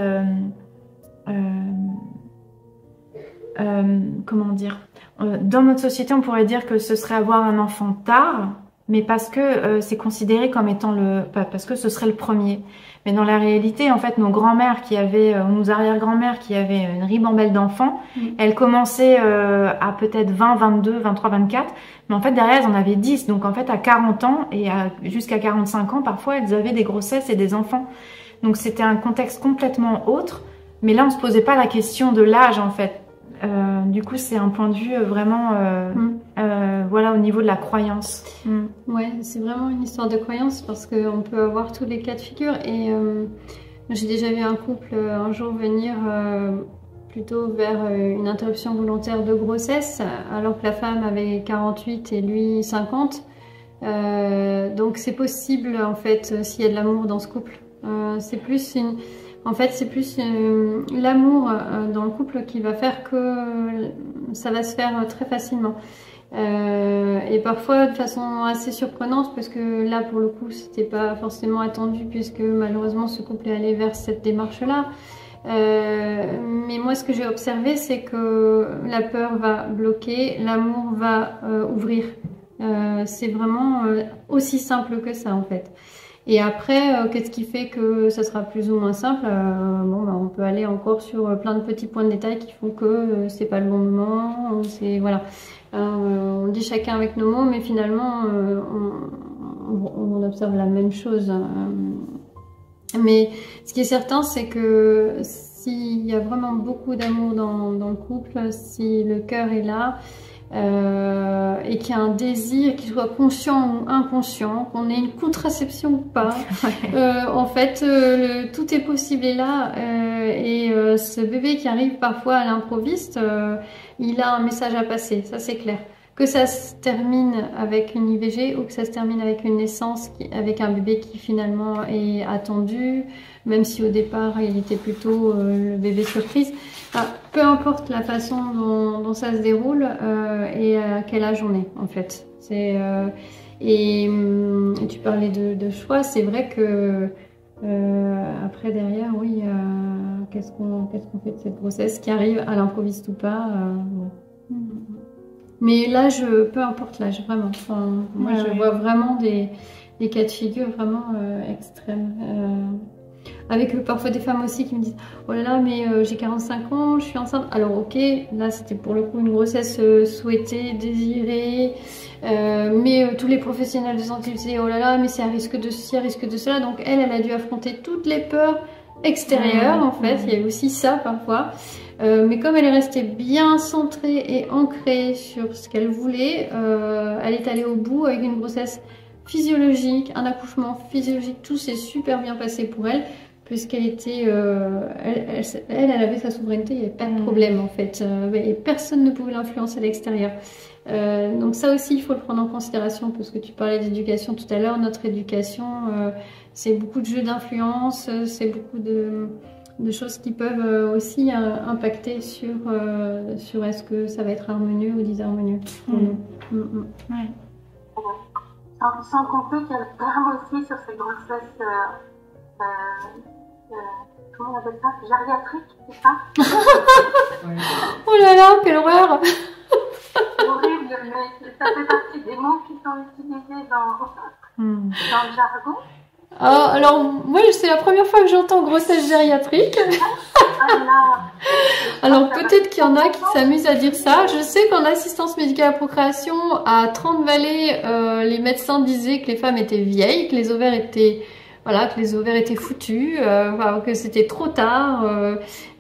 comment dire, dans notre société, on pourrait dire que ce serait avoir un enfant tard. Mais parce que c'est considéré comme étant parce que ce serait le premier. Mais dans la réalité, en fait, nos grands-mères qui avaient, nos arrière-grand-mères qui avaient une ribambelle d'enfants, elles commençaient à peut-être 20, 22, 23, 24. Mais en fait, derrière, elles en avaient 10. Donc en fait, à 40 ans et jusqu'à 45 ans, parfois, elles avaient des grossesses et des enfants. Donc c'était un contexte complètement autre. Mais là, on se posait pas la question de l'âge, en fait. Du coup, c'est un point de vue vraiment, voilà, au niveau de la croyance. Ouais, c'est vraiment une histoire de croyance parce qu'on peut avoir tous les cas de figure. Et j'ai déjà vu un couple un jour venir plutôt vers une interruption volontaire de grossesse, alors que la femme avait 48 et lui 50. Donc c'est possible en fait s'il y a de l'amour dans ce couple. C'est plus l'amour dans le couple qui va faire que ça va se faire très facilement. Et parfois de façon assez surprenante, parce que là pour le coup c'était pas forcément attendu puisque malheureusement ce couple est allé vers cette démarche-là. Mais moi ce que j'ai observé c'est que la peur va bloquer, l'amour va ouvrir. C'est vraiment aussi simple que ça en fait. Et après, qu'est-ce qui fait que ça sera plus ou moins simple? On peut aller encore sur plein de petits points de détail qui font que c'est pas le bon moment. Voilà. On dit chacun avec nos mots, mais finalement, on observe la même chose. Mais ce qui est certain, c'est que s'il y a vraiment beaucoup d'amour dans le couple, si le cœur est là, et qu'il y a un désir, qu'il soit conscient ou inconscient, qu'on ait une contraception ou pas, en fait tout est possible et là, et ce bébé qui arrive parfois à l'improviste, il a un message à passer, ça c'est clair. Que ça se termine avec une IVG ou que ça se termine avec une naissance, avec un bébé qui finalement est attendu, même si au départ il était plutôt le bébé surprise. Enfin, peu importe la façon dont ça se déroule et à quel âge on est en fait. Et tu parlais de choix, c'est vrai que après derrière, oui, qu'est-ce qu'on fait de cette grossesse qui arrive à l'improviste ou pas bon. Mais l'âge, peu importe l'âge, vraiment. Enfin, moi, je vois vraiment des cas de figure vraiment extrêmes. avec parfois des femmes aussi qui me disent oh là là mais j'ai 45 ans, je suis enceinte. Alors ok, là c'était pour le coup une grossesse souhaitée, désirée, mais tous les professionnels de santé disaient oh là là mais c'est à risque de ceci, à risque de cela. Donc elle a dû affronter toutes les peurs extérieures en fait, il y a aussi ça parfois. Mais comme elle est restée bien centrée et ancrée sur ce qu'elle voulait, elle est allée au bout avec une grossesse physiologique, un accouchement physiologique, tout s'est super bien passé pour elle, puisqu'elle était, elle avait sa souveraineté, il n'y avait pas de problème en fait, et personne ne pouvait l'influencer à l'extérieur. Donc ça aussi, il faut le prendre en considération, parce que tu parlais d'éducation tout à l'heure, notre éducation, c'est beaucoup de jeux d'influence, c'est beaucoup de choses qui peuvent aussi impacter sur est-ce que ça va être harmonieux ou disharmonieux pour nous. Ouais. Sans compter qu'elle perd aussi sur ces grossesses, comment on appelle ça, gériatriques, c'est ça? Oh là là, quelle horreur! C'est horrible, mais ça fait partie des mots qui sont utilisés dans le jargon. Ah, alors, moi, c'est la première fois que j'entends grossesse gériatrique. Alors, peut-être qu'il y en a qui s'amusent à dire ça. Je sais qu'en assistance médicale à la procréation, à 30 Vallées, les médecins disaient que les femmes étaient vieilles, que les ovaires étaient, voilà, que les ovaires étaient foutus, que c'était trop tard.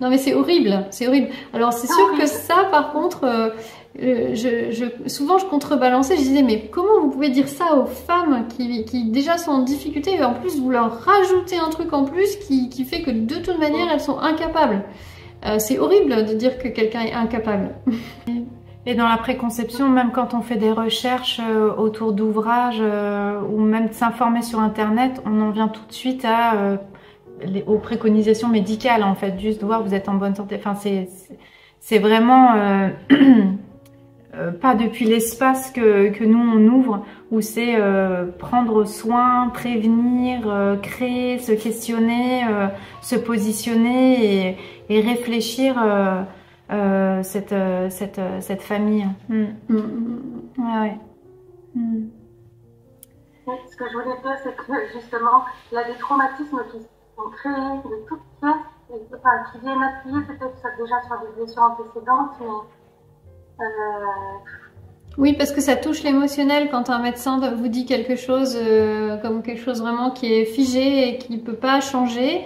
Non, mais c'est horrible, c'est horrible. Alors, c'est sûr que ça, par contre, souvent je contrebalançais, je disais mais comment vous pouvez dire ça aux femmes qui déjà sont en difficulté et en plus vous leur rajoutez un truc en plus qui fait que de toute manière elles sont incapables. C'est horrible de dire que quelqu'un est incapable. Et dans la préconception, même quand on fait des recherches autour d'ouvrages ou même de s'informer sur internet, on en vient tout de suite aux préconisations médicales en fait, juste voir vous êtes en bonne santé. Enfin c'est vraiment pas depuis l'espace que nous on ouvre, où c'est prendre soin, prévenir, créer, se questionner, se positionner et réfléchir cette famille. Ouais. Ce que je voulais dire, c'est que justement, il y a des traumatismes qui sont créés de toutes pièces, qui viennent appuyer peut-être déjà sur des blessures antécédentes, mais oui, parce que ça touche l'émotionnel quand un médecin vous dit quelque chose comme quelque chose vraiment qui est figé et qui ne peut pas changer.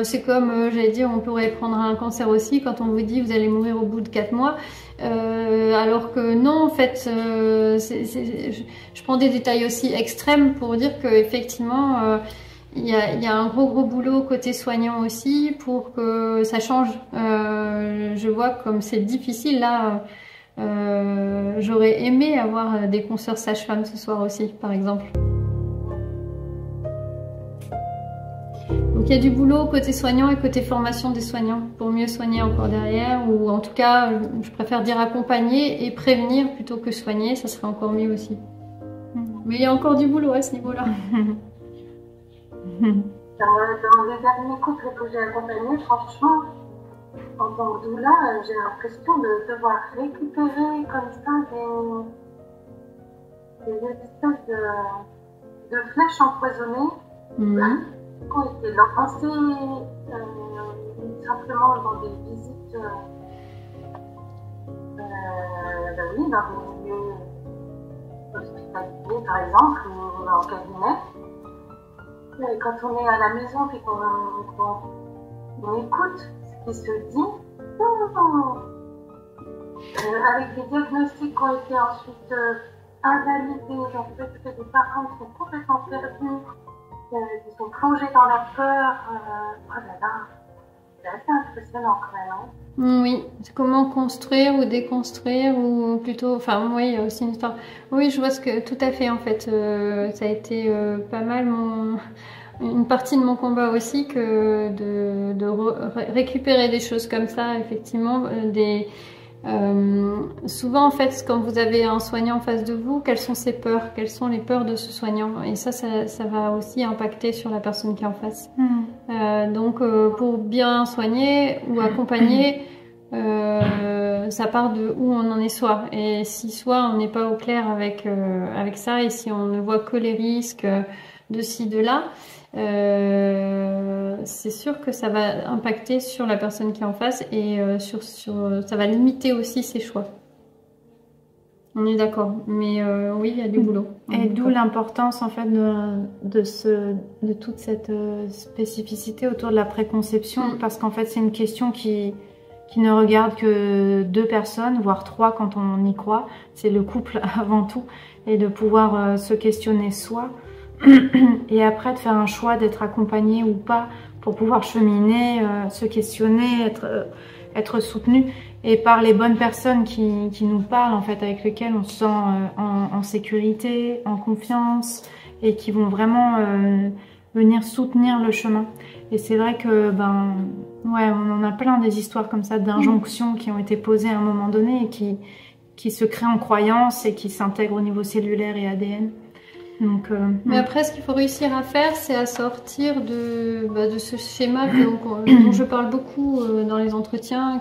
C'est comme, j'allais dire, on pourrait prendre un cancer aussi quand on vous dit vous allez mourir au bout de 4 mois. Alors que non, en fait, je prends des détails aussi extrêmes pour dire qu'effectivement, il y a un gros boulot côté soignant aussi pour que ça change. Je vois comme c'est difficile là. J'aurais aimé avoir des consoeurs sages-femmes ce soir aussi, par exemple. Donc il y a du boulot côté soignant et côté formation des soignants pour mieux soigner encore derrière, ou en tout cas, je préfère dire accompagner et prévenir plutôt que soigner, ça serait encore mieux aussi. Mais il y a encore du boulot à ce niveau-là. Dans les derniers couples que j'ai accompagnés, franchement, en tant que doula, j'ai l'impression de devoir récupérer comme ça des espèces de flèches empoisonnées qui ont été lancées simplement dans des visites dans des milieux hospitaliers par exemple, ou en cabinet. Et quand on est à la maison et qu'on écoute qui se dit, avec des diagnostics qui ont été ensuite invalidés, donc peut-être que des parents qui sont complètement perdus, qui sont plongés dans la peur, oh là là, c'est assez impressionnant quand même. Hein. Oui, c'est comment construire ou déconstruire, ou plutôt, enfin oui, il y a aussi une histoire. Oui, je vois ce que, tout à fait en fait, ça a été pas mal une partie de mon combat aussi que de récupérer des choses comme ça, effectivement, souvent en fait quand vous avez un soignant en face de vous, quelles sont ses peurs, quelles sont les peurs de ce soignant, et ça va aussi impacter sur la personne qui est en face. Donc pour bien soigner ou accompagner, ça part de où on en est soi, et si soit on n'est pas au clair avec ça, et si on ne voit que les risques, de ci, de là, c'est sûr que ça va impacter sur la personne qui est en face et ça va limiter aussi ses choix. On est d'accord, mais oui, il y a du boulot. Et d'où l'importance en fait de toute cette spécificité autour de la préconception, parce qu'en fait c'est une question qui ne regarde que 2 personnes, voire 3 quand on y croit. C'est le couple avant tout, et de pouvoir se questionner soi, et après de faire un choix d'être accompagné ou pas pour pouvoir cheminer, se questionner, être soutenu, et par les bonnes personnes qui nous parlent en fait, avec lesquelles on se sent en sécurité, en confiance, et qui vont vraiment venir soutenir le chemin. Et c'est vrai que ouais, on en a plein des histoires comme ça d'injonctions qui ont été posées à un moment donné et qui se créent en croyance et qui s'intègrent au niveau cellulaire et ADN. Donc, mais après, ce qu'il faut réussir à faire, c'est à sortir de ce schéma dont je parle beaucoup dans les entretiens,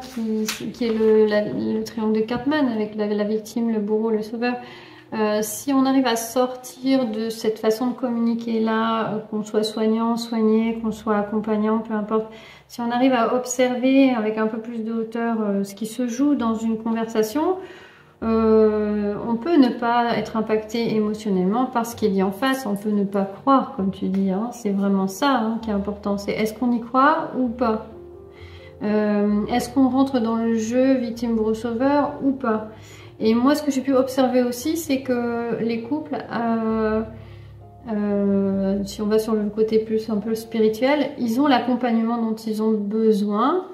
qui est le triangle de Karpman, avec la victime, le bourreau, le sauveur. Si on arrive à sortir de cette façon de communiquer là, qu'on soit soignant, soigné, qu'on soit accompagnant, peu importe, si on arrive à observer avec un peu plus de hauteur ce qui se joue dans une conversation, on peut ne pas être impacté émotionnellement par ce qui est dit en face, on peut ne pas croire, comme tu dis, hein. C'est vraiment ça qui est important, c'est est-ce qu'on y croit ou pas, est-ce qu'on rentre dans le jeu victime bourreau sauveur ou pas. Et moi, ce que j'ai pu observer aussi, c'est que les couples, si on va sur le côté plus un peu spirituel, ils ont l'accompagnement dont ils ont besoin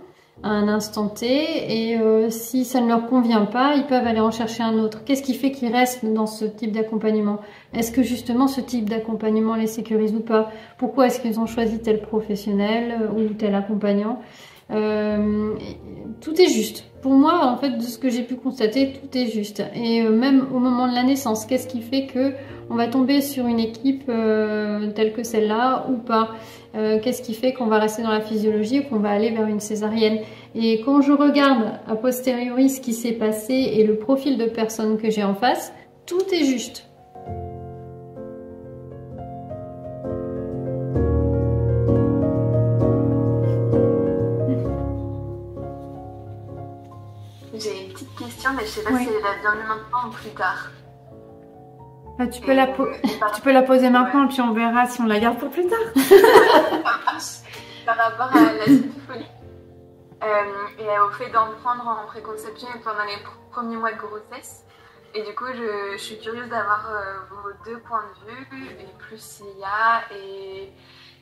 à un instant T, et si ça ne leur convient pas, ils peuvent aller en chercher un autre. Qu'est-ce qui fait qu'ils restent dans ce type d'accompagnement? Est-ce que justement ce type d'accompagnement les sécurise ou pas? Pourquoi est-ce qu'ils ont choisi tel professionnel ou tel accompagnant? Tout est juste. Pour moi, en fait, de ce que j'ai pu constater, tout est juste. Et même au moment de la naissance, qu'est-ce qui fait que on va tomber sur une équipe telle que celle-là ou pas? Qu'est-ce qui fait qu'on va rester dans la physiologie ou qu'on va aller vers une césarienne? Et quand je regarde a posteriori ce qui s'est passé et le profil de personne que j'ai en face, tout est juste. J'ai une petite question, mais je sais pas si elle va bien maintenant ou plus tard. Bah, tu peux la poser maintenant, puis on verra si on la garde pour plus tard. Par rapport à la symphonie et au fait d'en prendre en préconception et pendant les premiers mois de grossesse. Et du coup, je suis curieuse d'avoir vos 2 points de vue, et plus s'il y a, et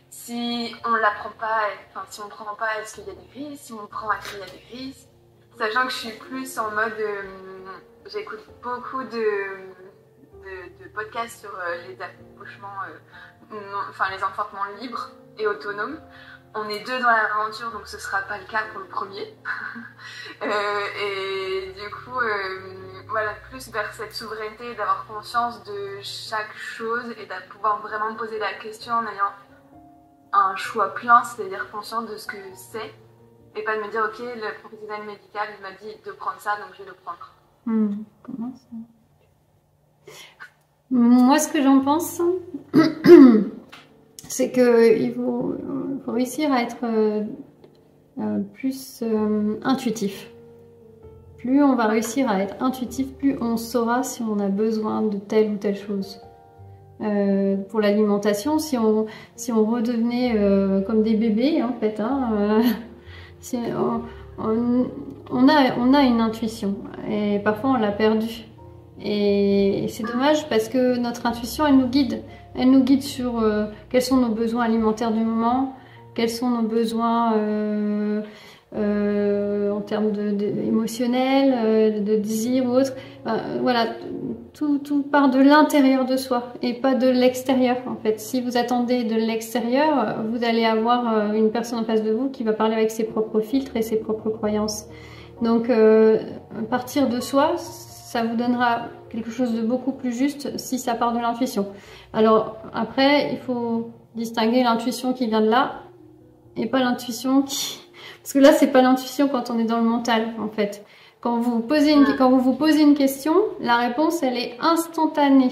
si on la prend pas, enfin si on prend pas, est-ce qu'il y a des risques? Si on prend, est-ce qu'il y a des risques? Sachant que je suis plus en mode, j'écoute beaucoup de podcasts sur les accouchements, enfin les enfantements libres et autonomes. On est 2 dans l'aventure, donc ce sera pas le cas pour le premier. Et du coup, voilà, plus vers cette souveraineté, d'avoir conscience de chaque chose et de pouvoir vraiment poser la question en ayant un choix plein, c'est-à-dire conscient de ce que c'est. Et pas de me dire, ok, le professionnel médical m'a dit de prendre ça, donc je vais le prendre. Comment ça? Moi, ce que j'en pense, c'est qu'il faut réussir à être plus intuitif. Plus on va réussir à être intuitif, plus on saura si on a besoin de telle ou telle chose. Pour l'alimentation, si on redevenait comme des bébés, en fait, on a une intuition et parfois on l'a perdue. Et c'est dommage parce que notre intuition, elle nous guide. Elle nous guide sur quels sont nos besoins alimentaires du moment, quels sont nos besoins en termes émotionnels, de désir ou autre. Voilà, tout part de l'intérieur de soi et pas de l'extérieur en fait. Si vous attendez de l'extérieur, vous allez avoir une personne en face de vous qui va parler avec ses propres filtres et ses propres croyances. Donc partir de soi, ça vous donnera quelque chose de beaucoup plus juste si ça part de l'intuition. Alors après, il faut distinguer l'intuition qui vient de là et pas l'intuition qui... Parce que là, c'est pas l'intuition quand on est dans le mental, en fait. Quand vous vous posez une question, la réponse, elle est instantanée.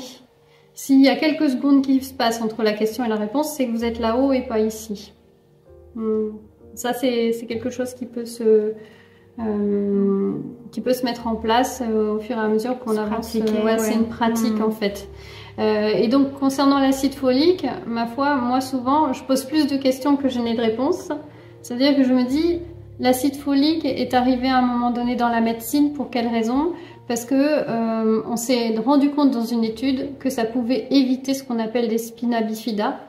S'il y a quelques secondes qui se passent entre la question et la réponse, c'est que vous êtes là-haut et pas ici. Ça, c'est quelque chose qui peut se mettre en place au fur et à mesure qu'on avance. Ouais, c'est une pratique en fait. Et donc, concernant l'acide folique, ma foi, moi souvent, je pose plus de questions que je n'ai de réponses. C'est-à-dire que je me dis, l'acide folique est arrivé à un moment donné dans la médecine, pour quelle raison? Parce que on s'est rendu compte dans une étude que ça pouvait éviter ce qu'on appelle des spina bifida.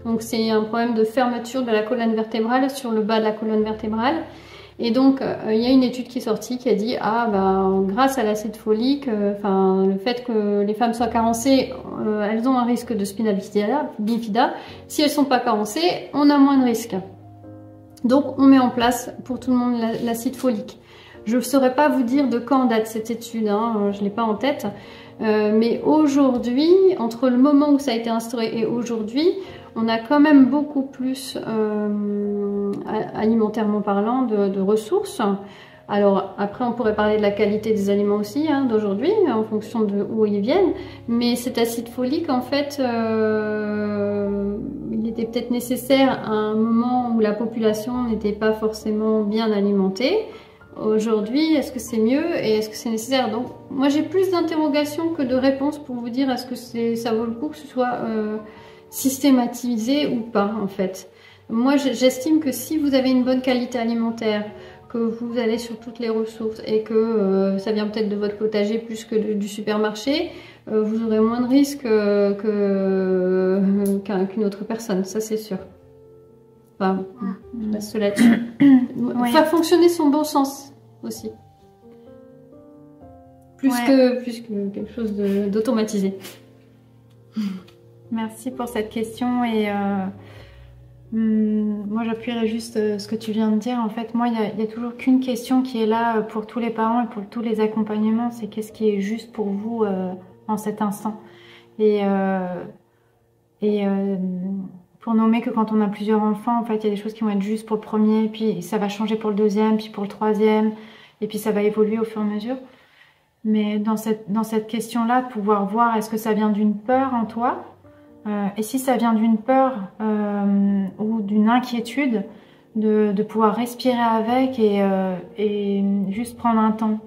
Donc c'est un problème de fermeture de la colonne vertébrale sur le bas de la colonne vertébrale. Et donc il y a une étude qui est sortie qui a dit grâce à l'acide folique, le fait que les femmes soient carencées, elles ont un risque de spina bifida. Si elles sont pas carencées, on a moins de risques. Donc on met en place pour tout le monde l'acide folique. Je ne saurais pas vous dire de quand date cette étude, hein, je ne l'ai pas en tête. Mais aujourd'hui, entre le moment où ça a été instauré et aujourd'hui, on a quand même beaucoup plus, alimentairement parlant, de ressources. Alors après, on pourrait parler de la qualité des aliments aussi d'aujourd'hui, en fonction de où ils viennent. Mais cet acide folique, en fait, il était peut-être nécessaire à un moment où la population n'était pas forcément bien alimentée. Aujourd'hui, est-ce que c'est mieux et est-ce que c'est nécessaire? Donc, moi, j'ai plus d'interrogations que de réponses pour vous dire est-ce que ça vaut le coup que ce soit systématisé ou pas, en fait. Moi, j'estime que si vous avez une bonne qualité alimentaire, que vous allez sur toutes les ressources et que ça vient peut-être de votre potager plus que du supermarché, vous aurez moins de risques qu'une autre personne, ça c'est sûr. Enfin, je reste là-dessus. Faire fonctionner son bon sens aussi. Plus que quelque chose d'automatisé. Merci pour cette question et moi j'appuierais juste ce que tu viens de dire. En fait, moi il y a toujours qu'une question qui est là pour tous les parents et pour tous les accompagnements, c'est qu'est-ce qui est juste pour vous en cet instant. Pour nommer que quand on a plusieurs enfants, en fait, il y a des choses qui vont être justes pour le premier, puis ça va changer pour le deuxième, puis pour le troisième, et puis ça va évoluer au fur et à mesure. Mais dans cette question-là, pouvoir voir est-ce que ça vient d'une peur en toi, et si ça vient d'une peur ou d'une inquiétude, de pouvoir respirer avec et juste prendre un temps.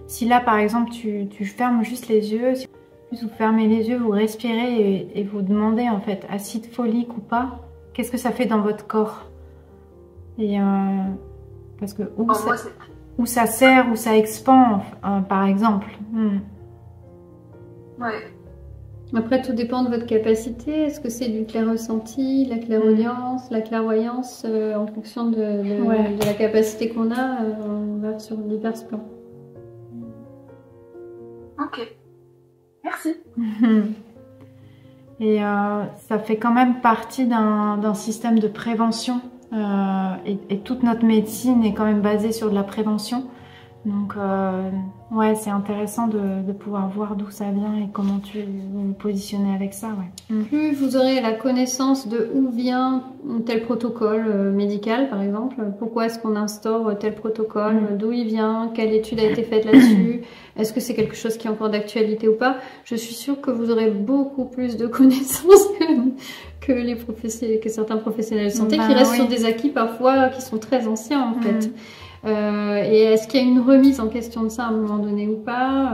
Si là, par exemple, tu fermes juste les yeux, vous fermez les yeux, vous respirez et vous demandez en fait acide folique ou pas, qu'est-ce que ça fait dans votre corps? Et parce que où ça sert, où ça expand, par exemple. Ouais. Après, tout dépend de votre capacité. Est-ce que c'est du clair-ressenti, la clairaudience, la clairvoyance, en fonction de la capacité qu'on a, on va sur divers plans. Ok. Merci. Et ça fait quand même partie d'un système de prévention et toute notre médecine est quand même basée sur de la prévention. Donc ouais, c'est intéressant de pouvoir voir d'où ça vient et comment tu vous positionner avec ça. Ouais. Plus vous aurez la connaissance de où vient tel protocole médical, par exemple, pourquoi est-ce qu'on instaure tel protocole, d'où il vient, quelle étude a été faite là-dessus, est-ce que c'est quelque chose qui est encore d'actualité ou pas, je suis sûre que vous aurez beaucoup plus de connaissances que certains professionnels de santé qui restent sur des acquis parfois qui sont très anciens en fait. Et est-ce qu'il y a une remise en question de ça à un moment donné ou pas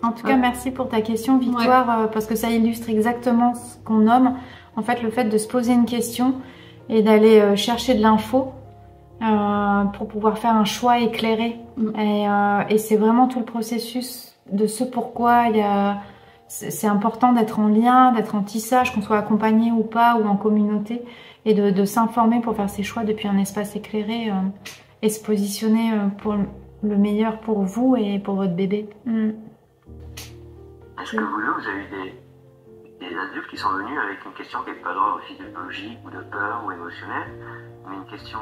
En tout cas, merci pour ta question, Victoire, parce que ça illustre exactement ce qu'on nomme, en fait, le fait de se poser une question et d'aller chercher de l'info pour pouvoir faire un choix éclairé. Et c'est vraiment tout le processus de ce pourquoi c'est important d'être en lien, d'être en tissage, qu'on soit accompagné ou pas, ou en communauté, et de s'informer pour faire ses choix depuis un espace éclairé et se positionner pour le meilleur pour vous et pour votre bébé. Est-ce que vous avez eu des adultes qui sont venus avec une question qui n'est pas d'ordre physiologique ou de peur ou émotionnelle, mais une question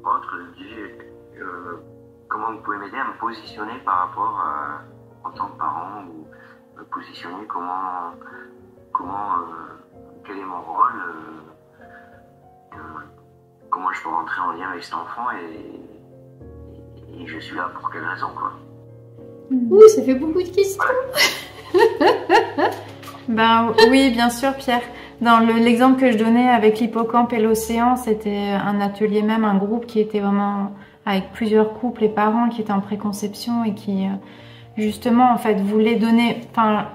autre, comment vous pouvez m'aider à me positionner par rapport en tant que parent, ou me positionner quel est mon rôle, comment je peux rentrer en lien avec cet enfant et je suis là pour quelle raison, quoi. Ouh, ça fait beaucoup de questions. Ben oui, bien sûr, Pierre. Dans l'exemple que je donnais avec l'hippocampe et l'océan, c'était un atelier même, un groupe qui était vraiment avec plusieurs couples et parents qui étaient en préconception et qui justement en fait voulaient donner, enfin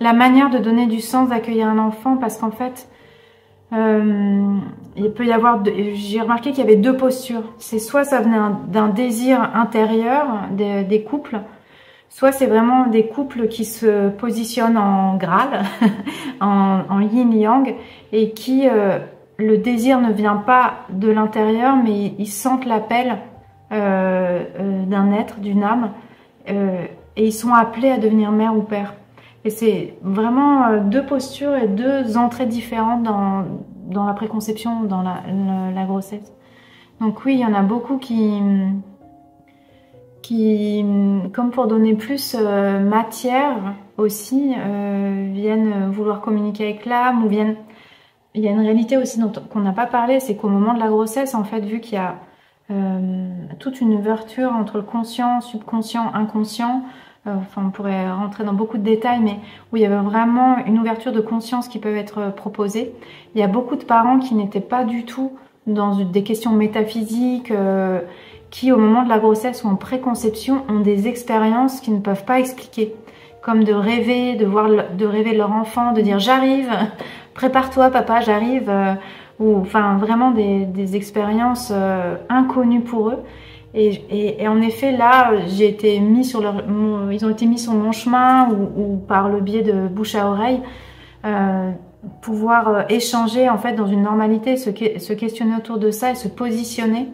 la manière de donner du sens, d'accueillir un enfant, parce qu'en fait il peut y avoir, j'ai remarqué qu'il y avait deux postures. C'est soit ça venait d'un désir intérieur des couples, soit c'est vraiment des couples qui se positionnent en Graal, en yin-yang, et qui, le désir ne vient pas de l'intérieur, mais ils sentent l'appel d'un être, d'une âme, et ils sont appelés à devenir mère ou père. Et c'est vraiment deux postures et deux entrées différentes dans la préconception, dans la grossesse. Donc oui, il y en a beaucoup qui, comme pour donner plus matière aussi, viennent vouloir communiquer avec l'âme, ou viennent... Il y a une réalité aussi qu'on n'a pas parlé, c'est qu'au moment de la grossesse, en fait, vu qu'il y a toute une ouverture entre le conscient, subconscient, inconscient, enfin on pourrait rentrer dans beaucoup de détails, mais où il y avait vraiment une ouverture de conscience qui peut être proposée. Il y a beaucoup de parents qui n'étaient pas du tout dans des questions métaphysiques, qui au moment de la grossesse ou en préconception ont des expériences qu'ils ne peuvent pas expliquer, comme de rêver, de rêver leur enfant, de dire j'arrive, prépare-toi papa, j'arrive, ou enfin vraiment des expériences inconnues pour eux. Et en effet là, j'ai été mis sur ils ont été mis sur mon chemin, ou par le biais de bouche à oreille, pouvoir échanger en fait dans une normalité, se questionner autour de ça et se positionner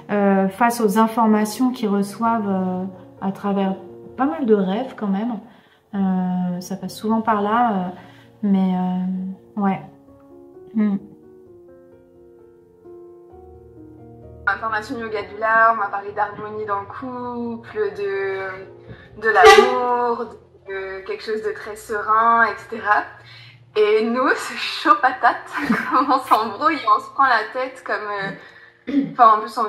face aux informations qu'ils reçoivent à travers pas mal de rêves quand même. Ça passe souvent par là, mais ouais. Information yoga du là, on m'a parlé d'harmonie dans le couple, de l'amour, de quelque chose de très serein, etc. Et nous, c'est chaud patate, comment on s'embrouille, on se prend la tête comme... Enfin, en plus, on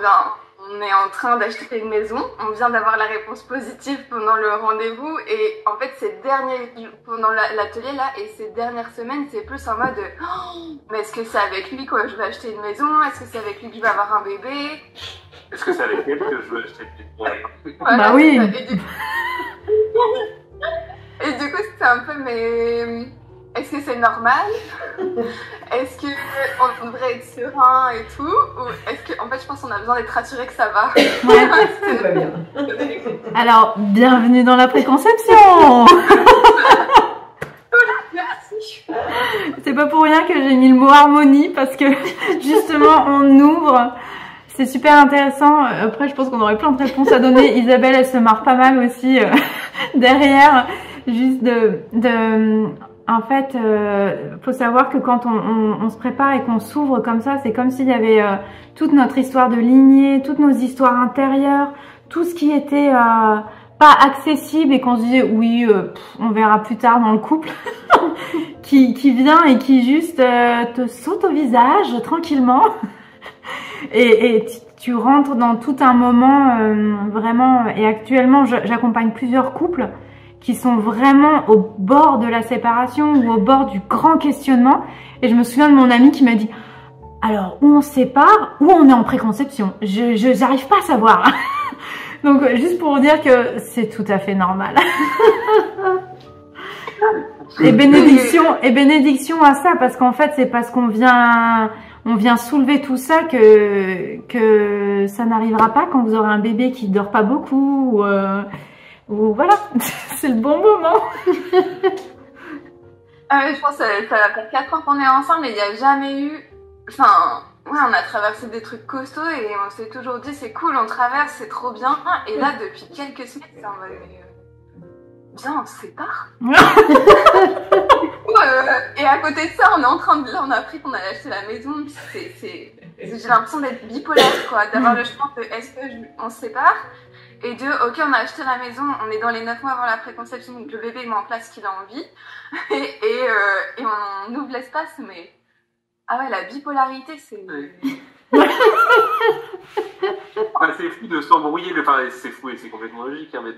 est en train d'acheter une maison, on vient d'avoir la réponse positive pendant le rendez-vous, et en fait, pendant l'atelier là, et ces dernières semaines, c'est plus en mode mais est-ce que c'est avec lui que je vais acheter une maison? Est-ce que c'est avec lui que je vais avoir un bébé? Est-ce que c'est avec elle que je veux acheter une maison? Voilà, bah oui. Et du coup, c'était un peu, mais est-ce que c'est normal? Est-ce qu'on devrait être serein et tout? Ou est-ce que, en fait, je pense qu'on a besoin d'être rassuré que ça va? Ouais, c'est pas bien. Alors, bienvenue dans la préconception. Merci. C'est pas pour rien que j'ai mis le mot harmonie, parce que justement, on ouvre. C'est super intéressant. Après, je pense qu'on aurait plein de réponses à donner. Isabelle, elle se marre pas mal aussi derrière. Juste en fait, faut savoir que quand on se prépare et qu'on s'ouvre comme ça, c'est comme s'il y avait toute notre histoire de lignée, toutes nos histoires intérieures, tout ce qui était pas accessible et qu'on se disait oui, on verra plus tard dans le couple, qui vient et qui juste te saute au visage tranquillement. Et tu rentres dans tout un moment vraiment. Et actuellement, j'accompagne plusieurs couples qui sont vraiment au bord de la séparation ou au bord du grand questionnement. Et je me souviens de mon ami qui m'a dit « Alors, où on se sépare, ou on est en préconception. Je n'arrive pas à savoir. » Donc, juste pour vous dire que c'est tout à fait normal. Et bénédiction à ça, parce qu'en fait, c'est parce qu'on vient soulever tout ça que ça n'arrivera pas quand vous aurez un bébé qui dort pas beaucoup, ou voilà, c'est le bon moment. Je pense que ça va faire 4 ans qu'on est ensemble et il n'y a jamais eu... Enfin, ouais, on a traversé des trucs costauds et on s'est toujours dit c'est cool, on traverse, c'est trop bien. Et là, depuis quelques semaines, c'est en mode... Viens, on se sépare. Et à côté de ça, on est en train de... Là, on a appris qu'on allait acheter la maison. J'ai l'impression d'être bipolaire, quoi. D'avoir le choix de est-ce qu'on se sépare? Et de, ok, on a acheté la maison, on est dans les 9 mois avant la préconception, donc le bébé met en place ce qu'il a envie. Et on ouvre l'espace, mais... Ah ouais, la bipolarité, c'est... C'est fou de s'embrouiller, enfin, c'est fou et c'est complètement logique, hein, mais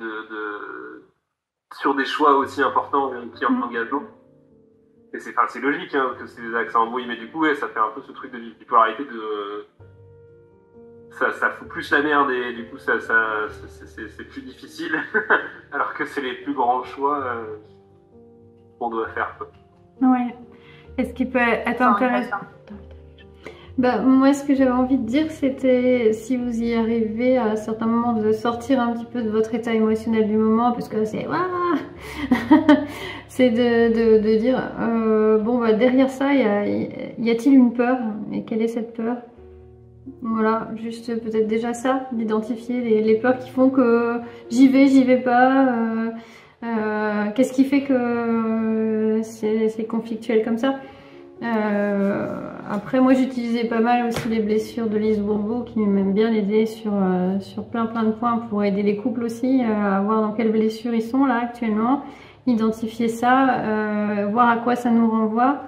sur des choix aussi importants qui engagent l'autre. Et c'est logique hein, que c'est des accents embrouillés, mais du coup, ouais, ça fait un peu ce truc de bipolarité ça fout plus la merde et du coup, c'est plus difficile, alors que c'est les plus grands choix qu'on doit faire, quoi. Ouais. Est-ce qu'il peut être intéressant? Bah, moi, ce que j'avais envie de dire, c'était si vous y arrivez à certains moments de sortir un petit peu de votre état émotionnel du moment, parce que c'est c'est de dire bon bah derrière ça, y a-t-il une peur et quelle est cette peur? Voilà, juste peut-être déjà ça, d'identifier les peurs qui font que j'y vais pas. Qu'est-ce qui fait que c'est conflictuel comme ça? Après moi j'utilisais pas mal aussi les blessures de Lise Bourbeau qui m'aime bien aider sur plein de points pour aider les couples aussi à voir dans quelles blessures ils sont là actuellement, identifier ça, voir à quoi ça nous renvoie,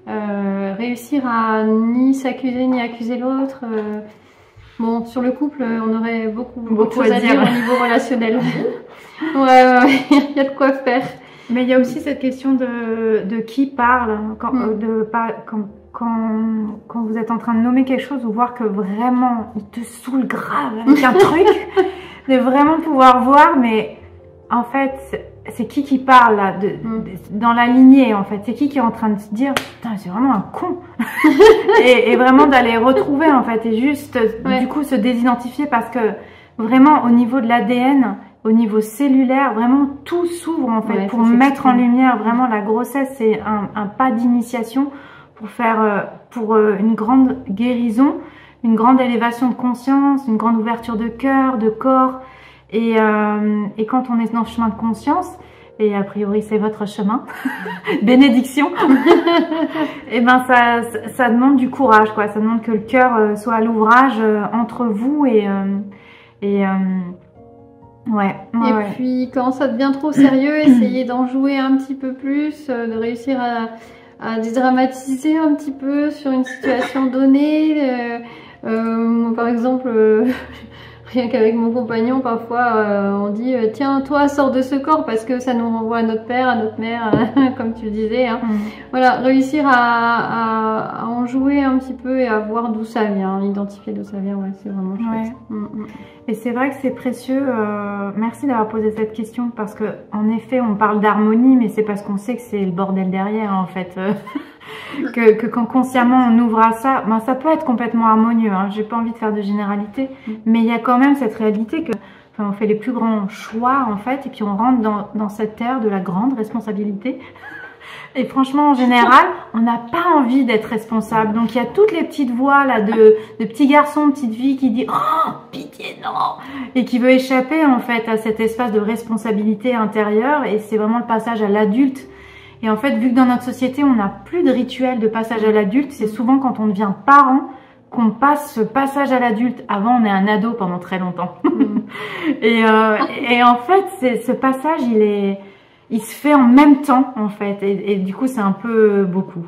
réussir à ni s'accuser ni accuser l'autre. Bon, sur le couple on aurait beaucoup de choses à dire au niveau relationnel. Ouais, il y a de quoi faire. Mais il y a aussi cette question de qui parle quand vous êtes en train de nommer quelque chose ou voir que vraiment il te saoule grave avec un truc, de vraiment pouvoir voir, mais en fait c'est qui parle là, dans la lignée en fait, c'est qui est en train de se dire putain c'est vraiment un con et vraiment d'aller retrouver en fait et juste du coup se désidentifier parce que vraiment au niveau de l'ADN, au niveau cellulaire, vraiment tout s'ouvre en fait pour mettre en lumière vraiment la grossesse. C'est un pas d'initiation pour faire une grande guérison, une grande élévation de conscience, une grande ouverture de cœur, de corps. Et quand on est dans le chemin de conscience, et a priori c'est votre chemin, bénédiction, et ben ça demande du courage quoi. Ça demande que le cœur soit à l'ouvrage entre vous et puis quand ça devient trop sérieux, essayez d'en jouer un petit peu plus, de réussir à dédramatiser un petit peu sur une situation donnée. Par exemple, rien qu'avec mon compagnon, parfois on dit tiens toi sors de ce corps parce que ça nous renvoie à notre père, à notre mère, comme tu le disais. Hein. Voilà, réussir à en jouer un petit peu et à voir d'où ça vient, identifier d'où ça vient, c'est vraiment chouette. Et c'est vrai que c'est précieux. Merci d'avoir posé cette question parce que en effet on parle d'harmonie, mais c'est parce qu'on sait que c'est le bordel derrière en fait. Que quand consciemment on ouvre à ça, ben ça peut être complètement harmonieux. Hein. J'ai pas envie de faire de généralité, mais il y a quand même cette réalité que on fait les plus grands choix en fait, et puis on rentre dans cette ère de la grande responsabilité. Et franchement, en général, on n'a pas envie d'être responsable. Donc, il y a toutes les petites voix là de petits garçons, petites filles qui disent « Oh, pitié, non !» et qui veut échapper en fait à cet espace de responsabilité intérieure. Et c'est vraiment le passage à l'adulte. Et en fait, vu que dans notre société, on n'a plus de rituel de passage à l'adulte, c'est souvent quand on devient parent qu'on passe ce passage à l'adulte. Avant, on est un ado pendant très longtemps. Et en fait, ce passage, il se fait en même temps, en fait. Et du coup, c'est un peu beaucoup.